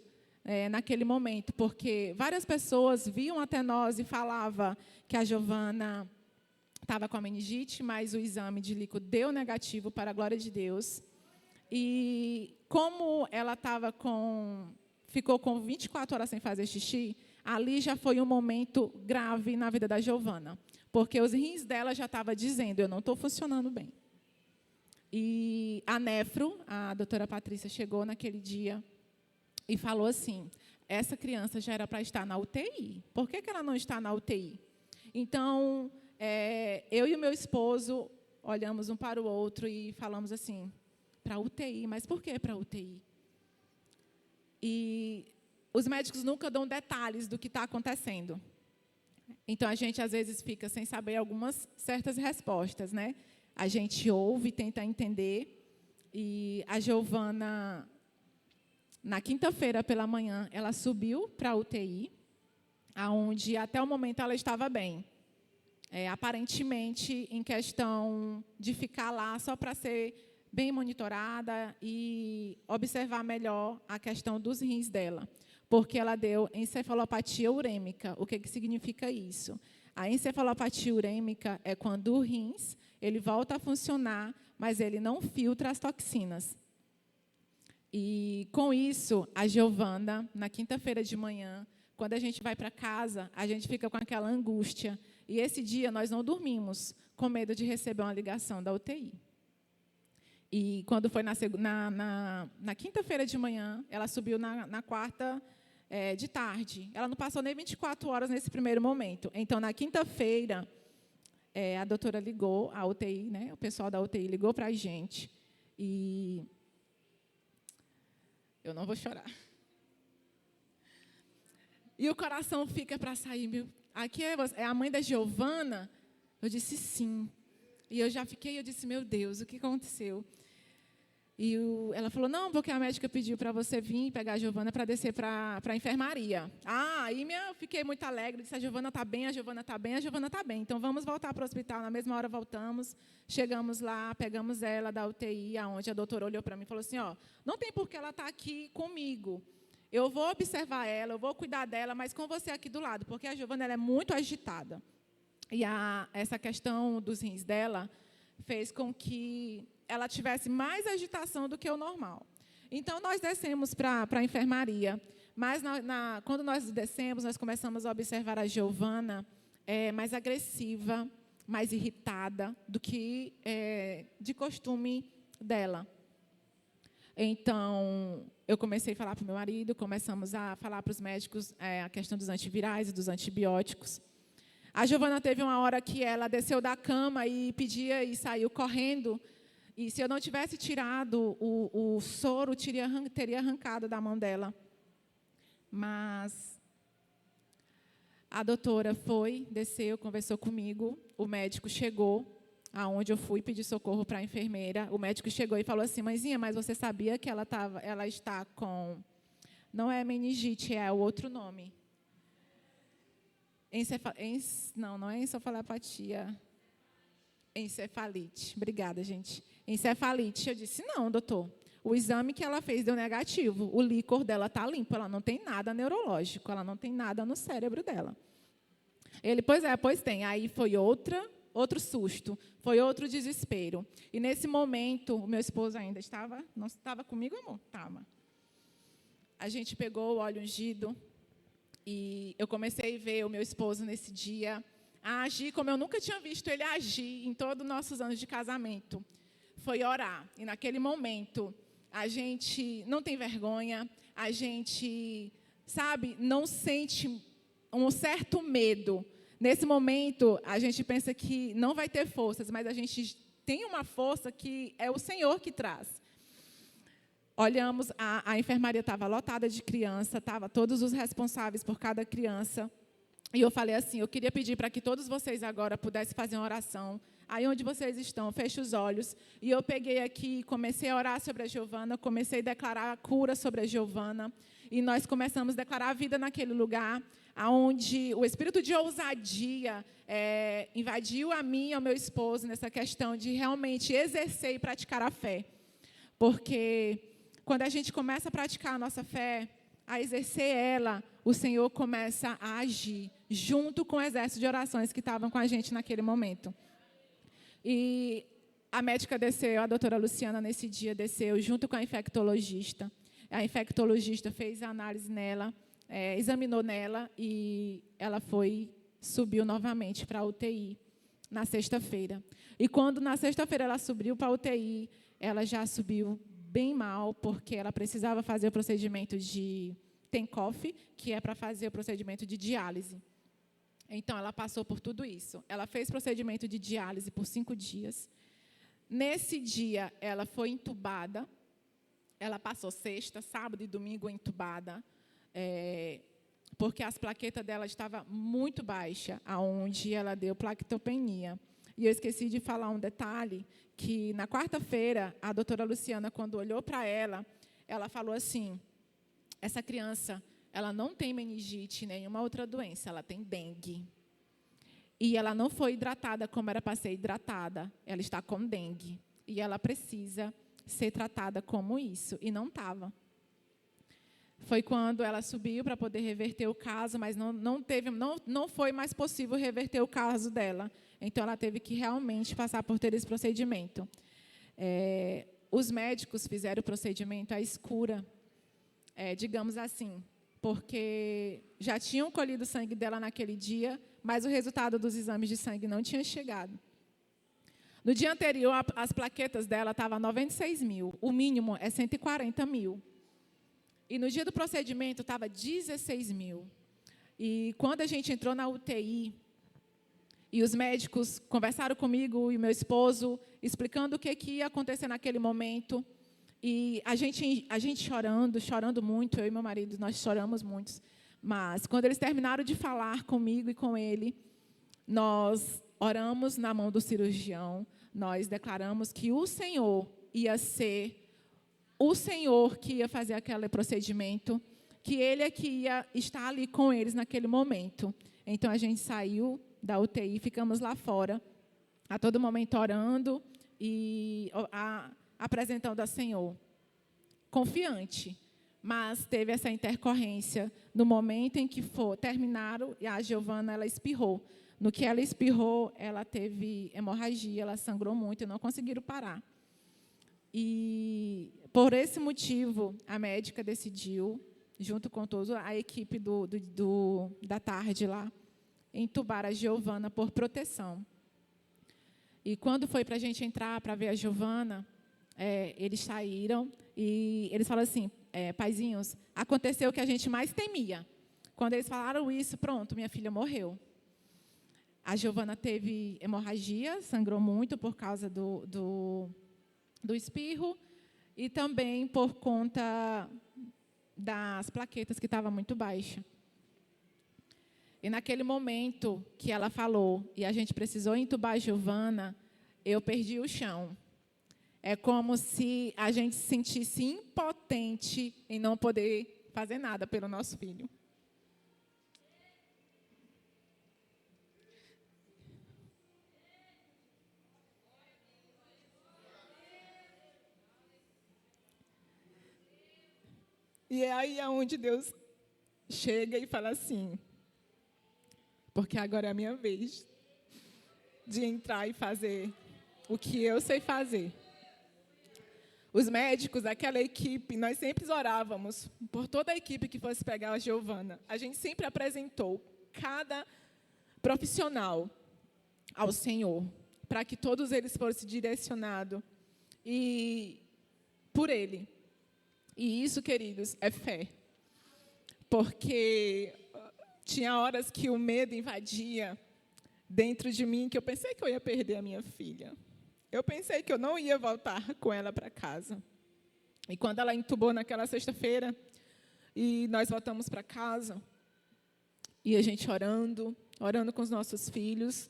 naquele momento, porque várias pessoas viam até nós e falavam que a Giovana estava com a meningite, mas o exame de líquido deu negativo, para a glória de Deus. E como ela ficou com 24 horas sem fazer xixi, ali já foi um momento grave na vida da Giovana, porque os rins dela já estavam dizendo, eu não estou funcionando bem. E a nefro, a doutora Patrícia, chegou naquele dia e falou assim, essa criança já era para estar na UTI, por que ela não está na UTI? Então, eu e o meu esposo olhamos um para o outro e falamos assim, para UTI, mas por que para UTI? E os médicos nunca dão detalhes do que está acontecendo. Então, a gente, às vezes, fica sem saber algumas certas respostas, né? A gente ouve, tenta entender. E a Giovana, na quinta-feira pela manhã, ela subiu para a UTI. onde até o momento ela estava bem. Aparentemente, em questão de ficar lá só para ser bem monitorada e observar melhor a questão dos rins dela, porque ela deu encefalopatia urêmica. O que significa isso? A encefalopatia urêmica é quando o rins ele volta a funcionar, mas ele não filtra as toxinas. E, com isso, a Giovana, na quinta-feira de manhã, quando a gente vai para casa, a gente fica com aquela angústia. E esse dia nós não dormimos, com medo de receber uma ligação da UTI. E quando foi na quinta-feira de manhã, ela subiu na quarta de tarde. Ela não passou nem 24 horas nesse primeiro momento. Então, na quinta-feira, a doutora ligou, a UTI, né, o pessoal da UTI ligou para a gente. E eu não vou chorar. E o coração fica para sair. Aqui é a mãe da Giovana? Eu disse sim. E eu já fiquei, eu disse, meu Deus, o que aconteceu? E ela falou, não, porque a médica pediu para você vir pegar a Giovana para descer para a enfermaria. Aí eu fiquei muito alegre, disse, a Giovana está bem, a Giovana está bem, a Giovana está bem. Então, vamos voltar para o hospital. Na mesma hora, voltamos, chegamos lá, pegamos ela da UTI, onde a doutora olhou para mim e falou assim, não tem por que ela estar aqui comigo. Eu vou observar ela, eu vou cuidar dela, mas com você aqui do lado, porque a Giovana ela é muito agitada. E essa questão dos rins dela fez com que ela tivesse mais agitação do que o normal. Então, nós descemos para a enfermaria, mas quando nós descemos, nós começamos a observar a Giovana mais agressiva, mais irritada do que de costume dela. Então, eu comecei a falar para o meu marido, começamos a falar para os médicos a questão dos antivirais e dos antibióticos. A Giovana teve uma hora que ela desceu da cama e pedia e saiu correndo. E se eu não tivesse tirado o soro, teria arrancado da mão dela. Mas a doutora desceu, conversou comigo. O médico chegou, aonde eu fui pedir socorro para a enfermeira. O médico chegou e falou assim, mãezinha, mas você sabia que ela está com... Não é meningite, é o outro nome. Não é encefalopatia. Encefalite. Obrigada, gente. Encefalite. Eu disse, não, doutor. O exame que ela fez deu negativo. O líquor dela está limpo. Ela não tem nada neurológico. Ela não tem nada no cérebro dela. Ele, pois tem. Aí foi outro susto. Foi outro desespero. E, nesse momento, o meu esposo ainda estava... Não estava comigo, amor? Estava. A gente pegou o óleo ungido. E eu comecei a ver o meu esposo nesse dia a agir como eu nunca tinha visto ele agir em todos os nossos anos de casamento. Foi orar. E, naquele momento, a gente não tem vergonha, a gente, não sente um certo medo. Nesse momento, a gente pensa que não vai ter forças, mas a gente tem uma força que é o Senhor que traz. Olhamos, a enfermaria estava lotada de criança, estava todos os responsáveis por cada criança. E eu falei assim, eu queria pedir para que todos vocês agora pudessem fazer uma oração. Aí onde vocês estão, feche os olhos. E eu peguei aqui, comecei a orar sobre a Giovana, comecei a declarar a cura sobre a Giovana. E nós começamos a declarar a vida naquele lugar, onde o espírito de ousadia invadiu a mim e ao meu esposo nessa questão de realmente exercer e praticar a fé. Porque quando a gente começa a praticar a nossa fé, a exercer ela, o Senhor começa a agir, junto com o exército de orações que estavam com a gente naquele momento. E a médica desceu, a doutora Luciana, nesse dia, desceu junto com a infectologista. A infectologista fez a análise nela, examinou nela, e ela subiu novamente para a UTI na sexta-feira. E quando na sexta-feira ela subiu para a UTI, ela já subiu bem mal, porque ela precisava fazer o procedimento de TENCOF, que é para fazer o procedimento de diálise. Então, ela passou por tudo isso. Ela fez procedimento de diálise por 5 dias. Nesse dia, ela foi entubada. Ela passou sexta, sábado e domingo entubada, porque as plaquetas dela estavam muito baixas, onde ela deu plaquetopenia. E eu esqueci de falar um detalhe, que na quarta-feira, a doutora Luciana, quando olhou para ela falou assim, essa criança, ela não tem meningite, nenhuma outra doença, ela tem dengue. E ela não foi hidratada como era para ser hidratada, ela está com dengue. E ela precisa ser tratada como isso, e não estava. Foi quando ela subiu para poder reverter o caso, mas não foi mais possível reverter o caso dela. Então, ela teve que realmente passar por ter esse procedimento. Os médicos fizeram o procedimento à escura, digamos assim, porque já tinham colhido o sangue dela naquele dia, mas o resultado dos exames de sangue não tinha chegado. No dia anterior, as plaquetas dela estavam 96 mil, o mínimo é 140 mil. E no dia do procedimento estava 16 mil. E quando a gente entrou na UTI, e os médicos conversaram comigo e meu esposo, explicando o que ia acontecer naquele momento, e a gente chorando muito, eu e meu marido, nós choramos muito. Mas, quando eles terminaram de falar comigo e com ele, nós oramos na mão do cirurgião, nós declaramos que o Senhor ia ser o Senhor que ia fazer aquele procedimento, que Ele é que ia estar ali com eles naquele momento. Então, a gente saiu da UTI, ficamos lá fora, a todo momento orando e apresentando ao Senhor, confiante. Mas teve essa intercorrência no momento em que terminaram, e a Giovana, ela espirrou. No que ela espirrou, ela teve hemorragia, ela sangrou muito e não conseguiram parar. E, por esse motivo, a médica decidiu, junto com toda a equipe da tarde lá, entubar a Giovana por proteção. E quando foi para a gente entrar para ver a Giovana, eles saíram e eles falaram assim, paizinhos, aconteceu o que a gente mais temia. Quando eles falaram isso, pronto, minha filha morreu. A Giovana teve hemorragia, sangrou muito por causa do espirro e também por conta das plaquetas, que estava muito baixa. E naquele momento que ela falou, e a gente precisou entubar a Giovana, eu perdi o chão. É como se a gente se sentisse impotente em não poder fazer nada pelo nosso filho. E é aí onde Deus chega e fala assim, porque agora é a minha vez de entrar e fazer o que eu sei fazer. Os médicos, aquela equipe, nós sempre orávamos por toda a equipe que fosse pegar a Giovana. A gente sempre apresentou cada profissional ao Senhor, para que todos eles fossem direcionados por Ele. E isso, queridos, é fé. Porque tinha horas que o medo invadia dentro de mim, que eu pensei que eu ia perder a minha filha. Eu pensei que eu não ia voltar com ela para casa. E quando ela entubou naquela sexta-feira, e nós voltamos para casa, e a gente orando com os nossos filhos,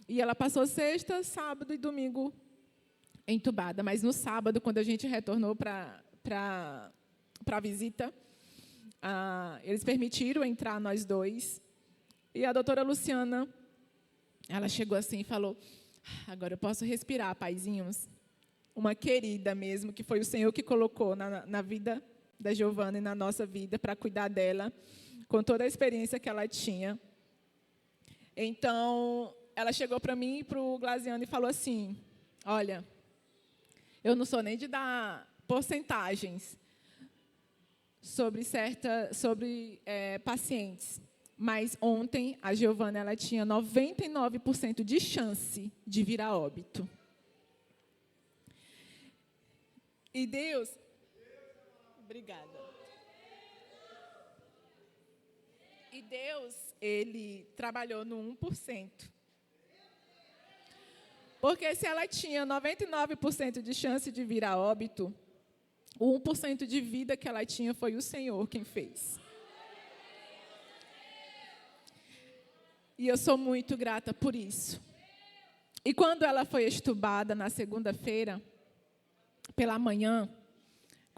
e ela passou sexta, sábado e domingo entubada. Mas no sábado, quando a gente retornou para a visita, eles permitiram entrar nós dois. E a doutora Luciana, ela chegou assim e falou, agora eu posso respirar, paizinhos. Uma querida mesmo, que foi o Senhor que colocou na vida da Giovana e na nossa vida para cuidar dela, com toda a experiência que ela tinha. Então, ela chegou para mim e para o Glaziano e falou assim, olha, eu não sou nem de dar porcentagens sobre pacientes, mas ontem a Giovana ela tinha 99% de chance de vir a óbito. E Deus, obrigada. E Deus, Ele trabalhou no 1%. Porque se ela tinha 99% de chance de vir a óbito, o 1% de vida que ela tinha foi o Senhor quem fez. E eu sou muito grata por isso. E quando ela foi entubada na segunda-feira, pela manhã,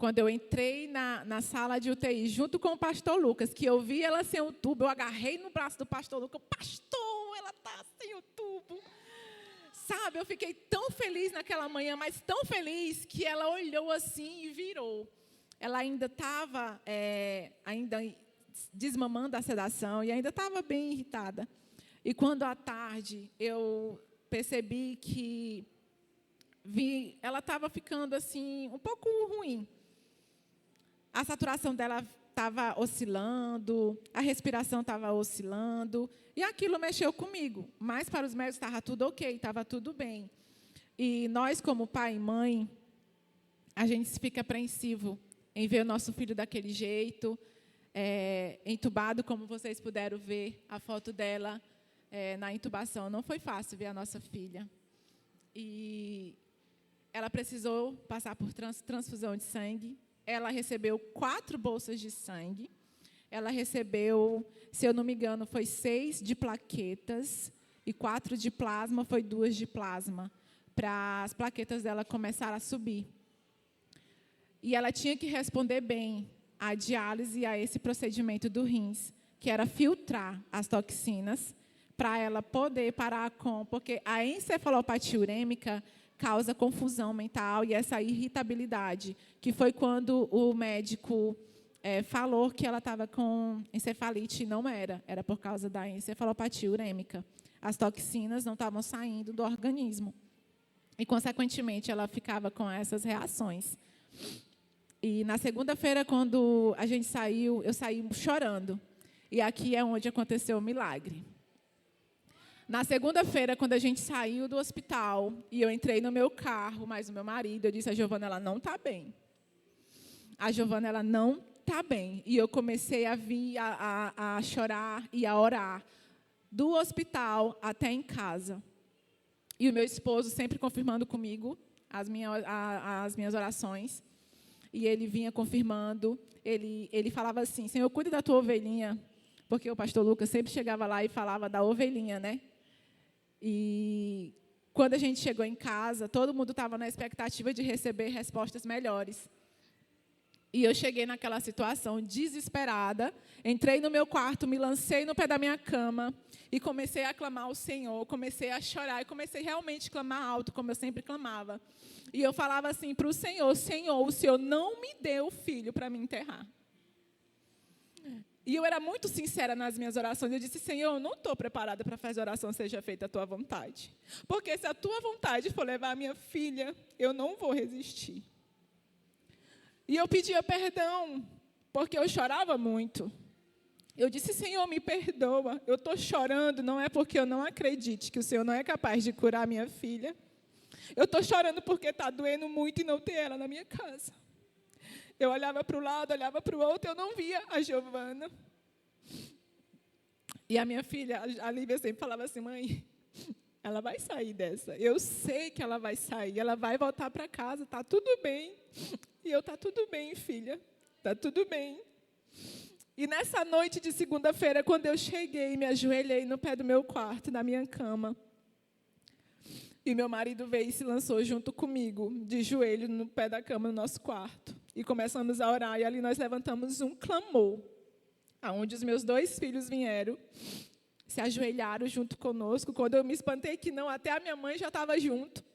quando eu entrei na sala de UTI, junto com o pastor Lucas, que eu vi ela sem o tubo, eu agarrei no braço do pastor Lucas, pastor, ela está sem o tubo. Sabe, eu fiquei tão feliz naquela manhã, mas tão feliz, que ela olhou assim e virou. Ela ainda estava ainda desmamando a sedação e ainda estava bem irritada. E quando à tarde eu percebi que ela estava ficando assim um pouco ruim. A saturação dela estava oscilando, a respiração estava oscilando, e aquilo mexeu comigo. Mas para os médicos estava tudo ok, estava tudo bem. E nós, como pai e mãe, a gente fica apreensivo em ver o nosso filho daquele jeito, entubado, como vocês puderam ver a foto dela na intubação. Não foi fácil ver a nossa filha. E ela precisou passar por transfusão de sangue. Ela recebeu 4 bolsas de sangue. Ela recebeu, se eu não me engano, foi 6 de plaquetas e 4 de plasma, foi 2 de plasma, para as plaquetas dela começarem a subir. E ela tinha que responder bem à diálise e a esse procedimento do rins, que era filtrar as toxinas, para ela poder parar porque a encefalopatia urêmica causa confusão mental e essa irritabilidade, que foi quando o médico falou que ela estava com encefalite, e não era por causa da encefalopatia urêmica. As toxinas não estavam saindo do organismo. E, consequentemente, ela ficava com essas reações. E, na segunda-feira, quando a gente saiu, eu saí chorando. E aqui é onde aconteceu o milagre. Na segunda-feira, quando a gente saiu do hospital, e eu entrei no meu carro, mas o meu marido, eu disse, a Giovana, ela não está bem. A Giovana, ela não está bem. E eu comecei a vir a chorar e a orar, do hospital até em casa. E o meu esposo sempre confirmando comigo as minhas orações. E ele vinha confirmando, ele falava assim, Senhor, cuida da tua ovelhinha, porque o pastor Lucas sempre chegava lá e falava da ovelhinha, né? E quando a gente chegou em casa, todo mundo estava na expectativa de receber respostas melhores. E eu cheguei naquela situação desesperada, entrei no meu quarto, me lancei no pé da minha cama e comecei a clamar ao Senhor, comecei a chorar e comecei realmente a clamar alto, como eu sempre clamava. E eu falava assim para o Senhor, Senhor, o Senhor não me deu filho para me enterrar. E eu era muito sincera nas minhas orações. Eu disse, Senhor, eu não estou preparada para fazer a oração seja feita a tua vontade. Porque se a tua vontade for levar a minha filha, eu não vou resistir. E eu pedia perdão, porque eu chorava muito. Eu disse, Senhor, me perdoa. Eu estou chorando, não é porque eu não acredite que o Senhor não é capaz de curar a minha filha. Eu estou chorando porque está doendo muito e não ter ela na minha casa. Eu olhava para o lado, olhava para o outro, eu não via a Giovana. E a minha filha, a Lívia, sempre falava assim, mãe, ela vai sair dessa. Eu sei que ela vai sair, ela vai voltar para casa, está tudo bem. E eu, está tudo bem, filha, está tudo bem. E nessa noite de segunda-feira, quando eu cheguei, me ajoelhei no pé do meu quarto, na minha cama. E meu marido veio e se lançou junto comigo, de joelho no pé da cama, no nosso quarto. E começamos a orar, e ali nós levantamos um clamor, aonde os meus 2 filhos vieram, se ajoelharam junto conosco. Quando eu me espantei que não, até a minha mãe já estava junto.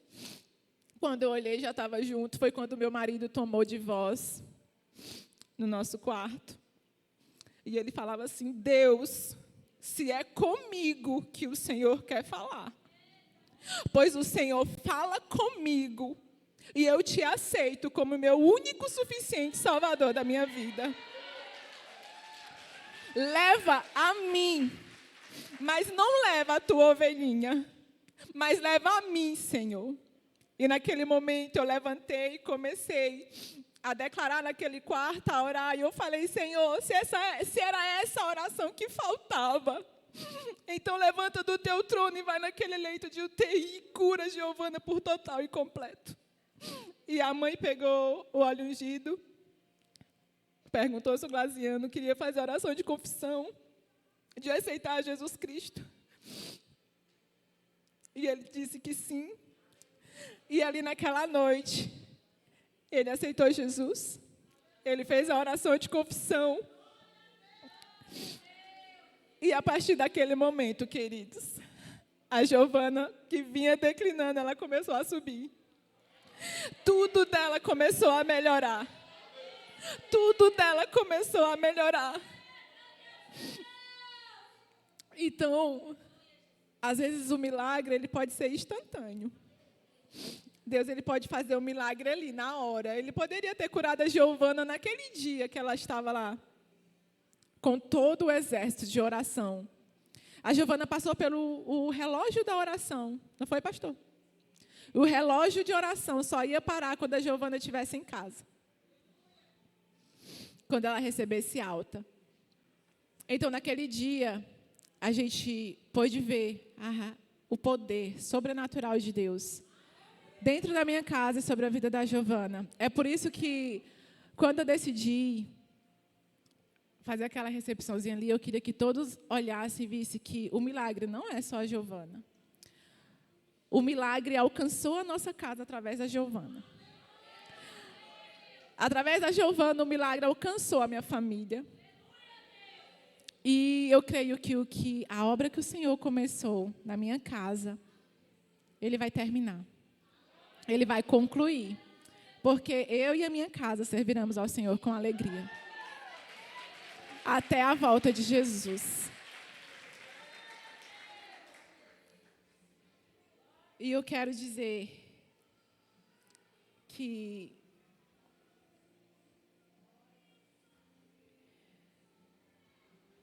Quando eu olhei, já estava junto. Foi quando meu marido tomou de voz no nosso quarto. E ele falava assim, Deus, se é comigo que o Senhor quer falar, pois o Senhor fala comigo, e eu te aceito como meu único suficiente Salvador da minha vida. Leva a mim, mas não leva a tua ovelhinha, mas leva a mim, Senhor. E naquele momento eu levantei e comecei a declarar naquele quarto, a orar. E eu falei, Senhor, se era essa a oração que faltava, então levanta do teu trono e vai naquele leito de UTI e cura Giovana por total e completo. E a mãe pegou o óleo ungido, perguntou se o Glaziano queria fazer a oração de confissão, de aceitar Jesus Cristo. E ele disse que sim. E ali naquela noite, ele aceitou Jesus. ele fez a oração de confissão. E a partir daquele momento, queridos, a Giovana, que vinha declinando, ela começou a subir. Tudo dela começou a melhorar. Tudo dela começou a melhorar. Então, às vezes o milagre ele pode ser instantâneo. Deus ele pode fazer o milagre ali, na hora. Ele poderia ter curado a Giovana naquele dia que ela estava lá, com todo o exército de oração. A Giovana passou pelo relógio da oração. Não foi, pastor? O relógio de oração só ia parar quando a Giovana estivesse em casa. Quando ela recebesse alta. Então, naquele dia, a gente pôde ver o poder sobrenatural de Deus dentro da minha casa e sobre a vida da Giovana. É por isso que, quando eu decidi fazer aquela recepçãozinha ali, eu queria que todos olhassem e vissem que o milagre não é só a Giovana. O milagre alcançou a nossa casa através da Giovana. Através da Giovana, o milagre alcançou a minha família. E eu creio que a obra que o Senhor começou na minha casa, Ele vai terminar. Ele vai concluir. Porque eu e a minha casa serviremos ao Senhor com alegria. Até a volta de Jesus. E eu quero dizer que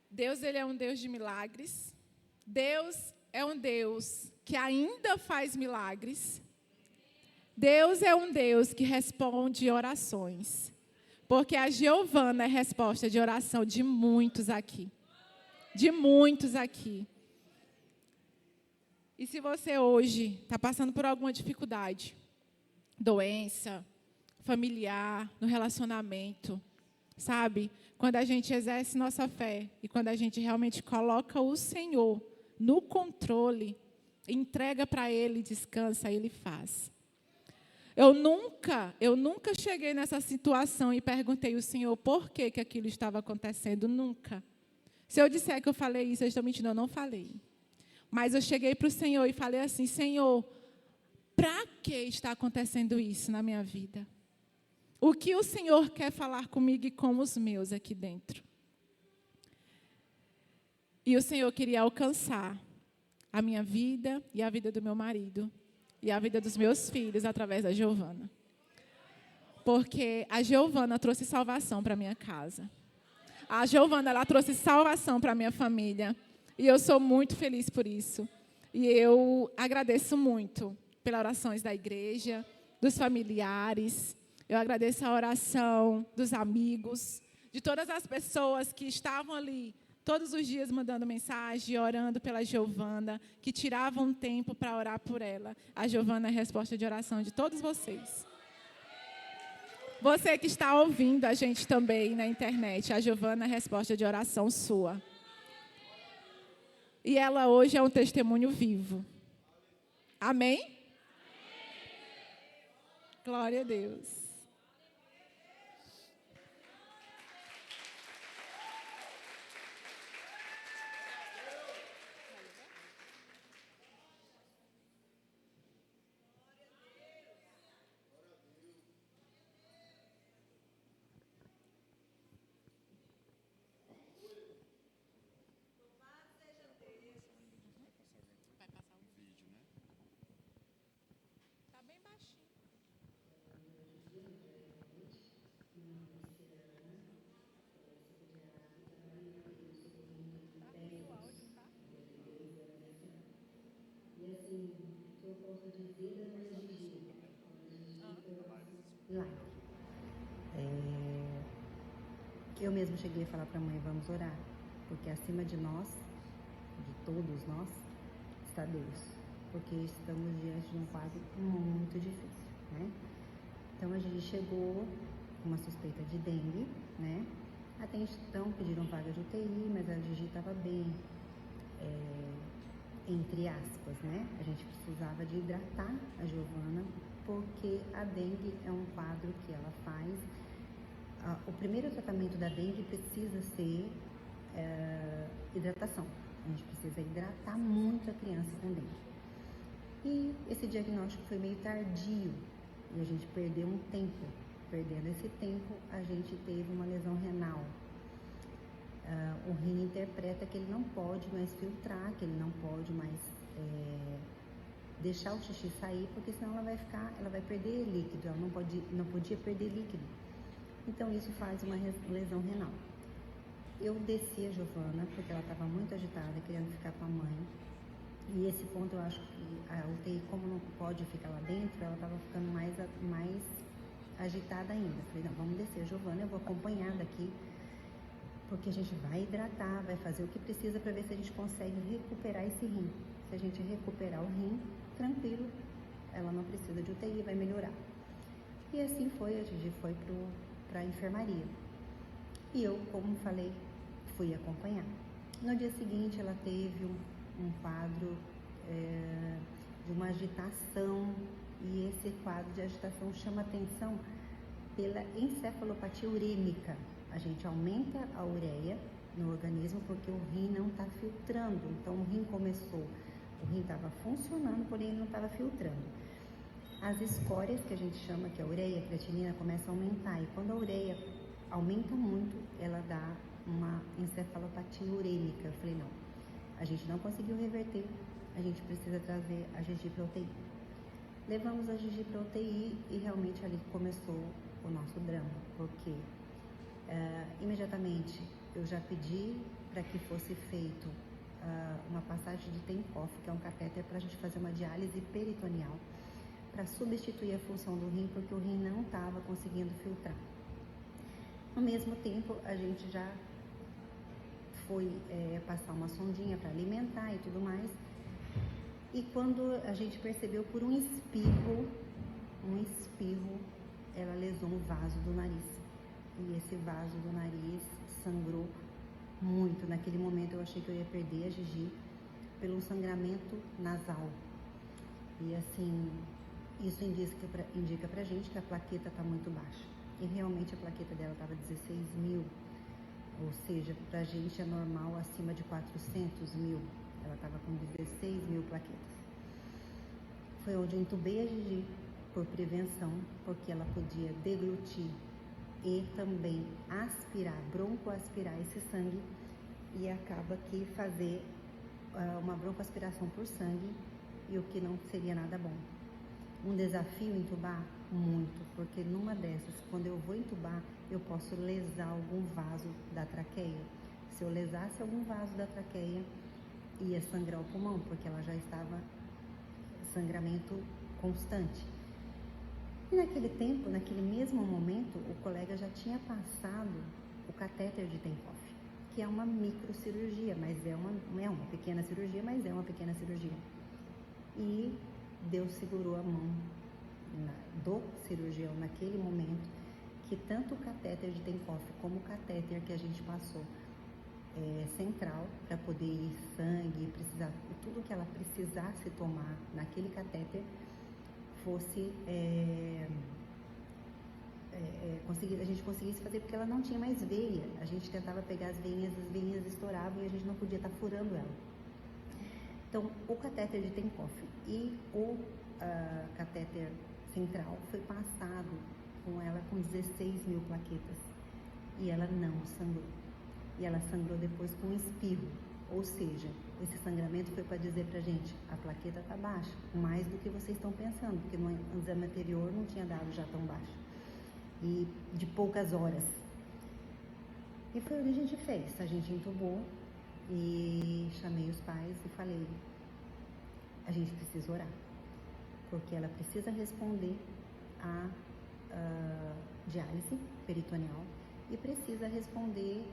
Deus ele é um Deus de milagres. Deus é um Deus que ainda faz milagres. Deus é um Deus que responde orações. Porque a Giovana é resposta de oração de muitos aqui. De muitos aqui. E se você hoje está passando por alguma dificuldade, doença, familiar, no relacionamento, sabe? Quando a gente exerce nossa fé e quando a gente realmente coloca o Senhor no controle, entrega para Ele, descansa, Ele faz. Eu nunca cheguei nessa situação e perguntei ao Senhor por que aquilo estava acontecendo, nunca. Se eu disser que eu falei isso, eu estou mentindo, eu não falei. Mas eu cheguei para o Senhor e falei assim, Senhor, para que está acontecendo isso na minha vida? O que o Senhor quer falar comigo e com os meus aqui dentro? E o Senhor queria alcançar a minha vida e a vida do meu marido e a vida dos meus filhos através da Giovana. Porque a Giovana trouxe salvação para minha casa. A Giovana, ela trouxe salvação para minha família. E eu sou muito feliz por isso. E eu agradeço muito pelas orações da igreja, dos familiares. Eu agradeço a oração dos amigos, de todas as pessoas que estavam ali todos os dias mandando mensagem, orando pela Giovana, que tiravam tempo para orar por ela. A Giovana é a resposta de oração de todos vocês. Você que está ouvindo a gente também na internet, a Giovana é a resposta de oração sua. E ela hoje é um testemunho vivo. Amém? Glória a Deus. Eu mesmo cheguei a falar para a mãe, vamos orar, porque acima de nós, de todos nós, está Deus, porque estamos diante de um quadro muito difícil, né? Então a gente chegou com uma suspeita de dengue, né? Até então pediram vaga de UTI, mas a Gigi estava bem, entre aspas, né? A gente precisava de hidratar a Giovana, porque a dengue é um quadro que ela faz O primeiro tratamento da dengue precisa ser hidratação. A gente precisa hidratar muito a criança com dengue. E esse diagnóstico foi meio tardio e a gente perdeu um tempo. Perdendo esse tempo, a gente teve uma lesão renal. O rim interpreta que ele não pode mais filtrar, que ele não pode mais deixar o xixi sair, porque senão ela vai perder líquido, ela não podia perder líquido. Então isso faz uma lesão renal. Eu desci a Giovana porque ela estava muito agitada, querendo ficar com a mãe. E esse ponto eu acho que a UTI, como não pode ficar lá dentro, ela estava ficando mais agitada ainda. Falei, não, vamos descer a Giovana, eu vou acompanhar daqui, porque a gente vai hidratar, vai fazer o que precisa para ver se a gente consegue recuperar esse rim. Se a gente recuperar o rim, tranquilo, ela não precisa de UTI, vai melhorar. E assim foi, a gente foi para a enfermaria. E eu, como falei, fui acompanhar. No dia seguinte, ela teve um quadro de uma agitação, e esse quadro de agitação chama atenção pela encefalopatia urêmica. A gente aumenta a ureia no organismo porque o rim não está filtrando. Então o rim estava funcionando, porém ele não estava filtrando. As escórias, que a gente chama, que é a ureia, a creatinina, começa a aumentar. E quando a ureia aumenta muito, ela dá uma encefalopatia urêmica. Eu falei, não, a gente não conseguiu reverter, a gente precisa trazer a Gigi para UTI. Levamos a Gigi para UTI e realmente ali começou o nosso drama, porque imediatamente eu já pedi para que fosse feito uma passagem de Tencoff, que é um catéter para a gente fazer uma diálise peritoneal, para substituir a função do rim, porque o rim não estava conseguindo filtrar. Ao mesmo tempo, a gente já foi passar uma sondinha para alimentar e tudo mais. E quando a gente percebeu por um espirro, ela lesou um vaso do nariz. E esse vaso do nariz sangrou muito. Naquele momento eu achei que eu ia perder a Gigi pelo sangramento nasal. E assim, isso indica pra gente que a plaqueta está muito baixa. E realmente a plaqueta dela estava 16.000, ou seja, pra gente é normal acima de 400.000. Ela estava com 16.000 plaquetas. Foi onde eu entubei a Gigi por prevenção, porque ela podia deglutir e também broncoaspirar esse sangue, e acaba que fazer uma broncoaspiração por sangue, e o que não seria nada bom. Um desafio entubar? Muito, porque numa dessas, quando eu vou entubar, eu posso lesar algum vaso da traqueia. Se eu lesasse algum vaso da traqueia, ia sangrar o pulmão, porque ela já estava sangramento constante. E naquele tempo, naquele mesmo momento, o colega já tinha passado o catéter de Tencoff, que é uma microcirurgia, mas não é uma pequena cirurgia, mas é uma pequena cirurgia. E Deus segurou a mão do cirurgião naquele momento, que tanto o catéter de Tencoff como o catéter que a gente passou central, para poder ir sangue, tudo que ela precisasse tomar naquele catéter, fosse a gente conseguisse fazer, porque ela não tinha mais veia. A gente tentava pegar as veinhas estouravam e a gente não podia estar furando ela. Então, o catéter de Tencoff e o catéter central foi passado com ela com 16.000 plaquetas, e ela não sangrou. E ela sangrou depois com um espirro, ou seja, esse sangramento foi para dizer pra gente, a plaqueta tá baixa, mais do que vocês estão pensando, porque no exame anterior não tinha dado já tão baixo, e de poucas horas. E foi o que a gente fez, a gente entubou, e chamei os pais e falei, a gente precisa orar, porque ela precisa responder a diálise peritoneal e precisa responder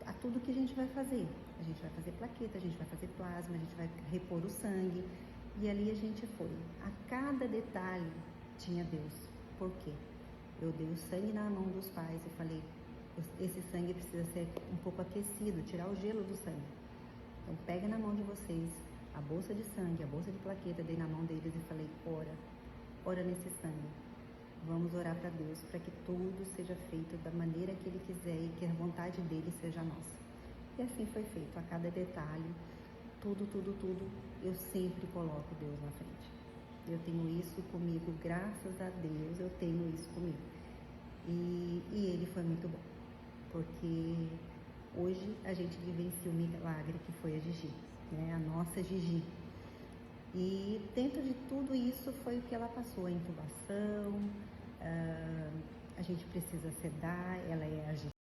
a tudo que a gente vai fazer. A gente vai fazer plaqueta, a gente vai fazer plasma, a gente vai repor o sangue. E ali a gente foi. A cada detalhe tinha Deus. Por quê? Eu dei o sangue na mão dos pais e falei, esse sangue precisa ser um pouco aquecido, tirar o gelo do sangue. Então pega na mão de vocês a bolsa de sangue, a bolsa de plaqueta, dei na mão deles e falei, ora nesse sangue. Vamos orar para Deus, para que tudo seja feito da maneira que Ele quiser e que a vontade dEle seja nossa. E assim foi feito, a cada detalhe, tudo, eu sempre coloco Deus na frente. Eu tenho isso comigo, graças a Deus, eu tenho isso comigo. E Ele foi muito bom, porque hoje a gente vivencia o milagre que foi a Gigi, né? A nossa Gigi. E dentro de tudo isso foi o que ela passou, a intubação, a gente precisa sedar, ela é a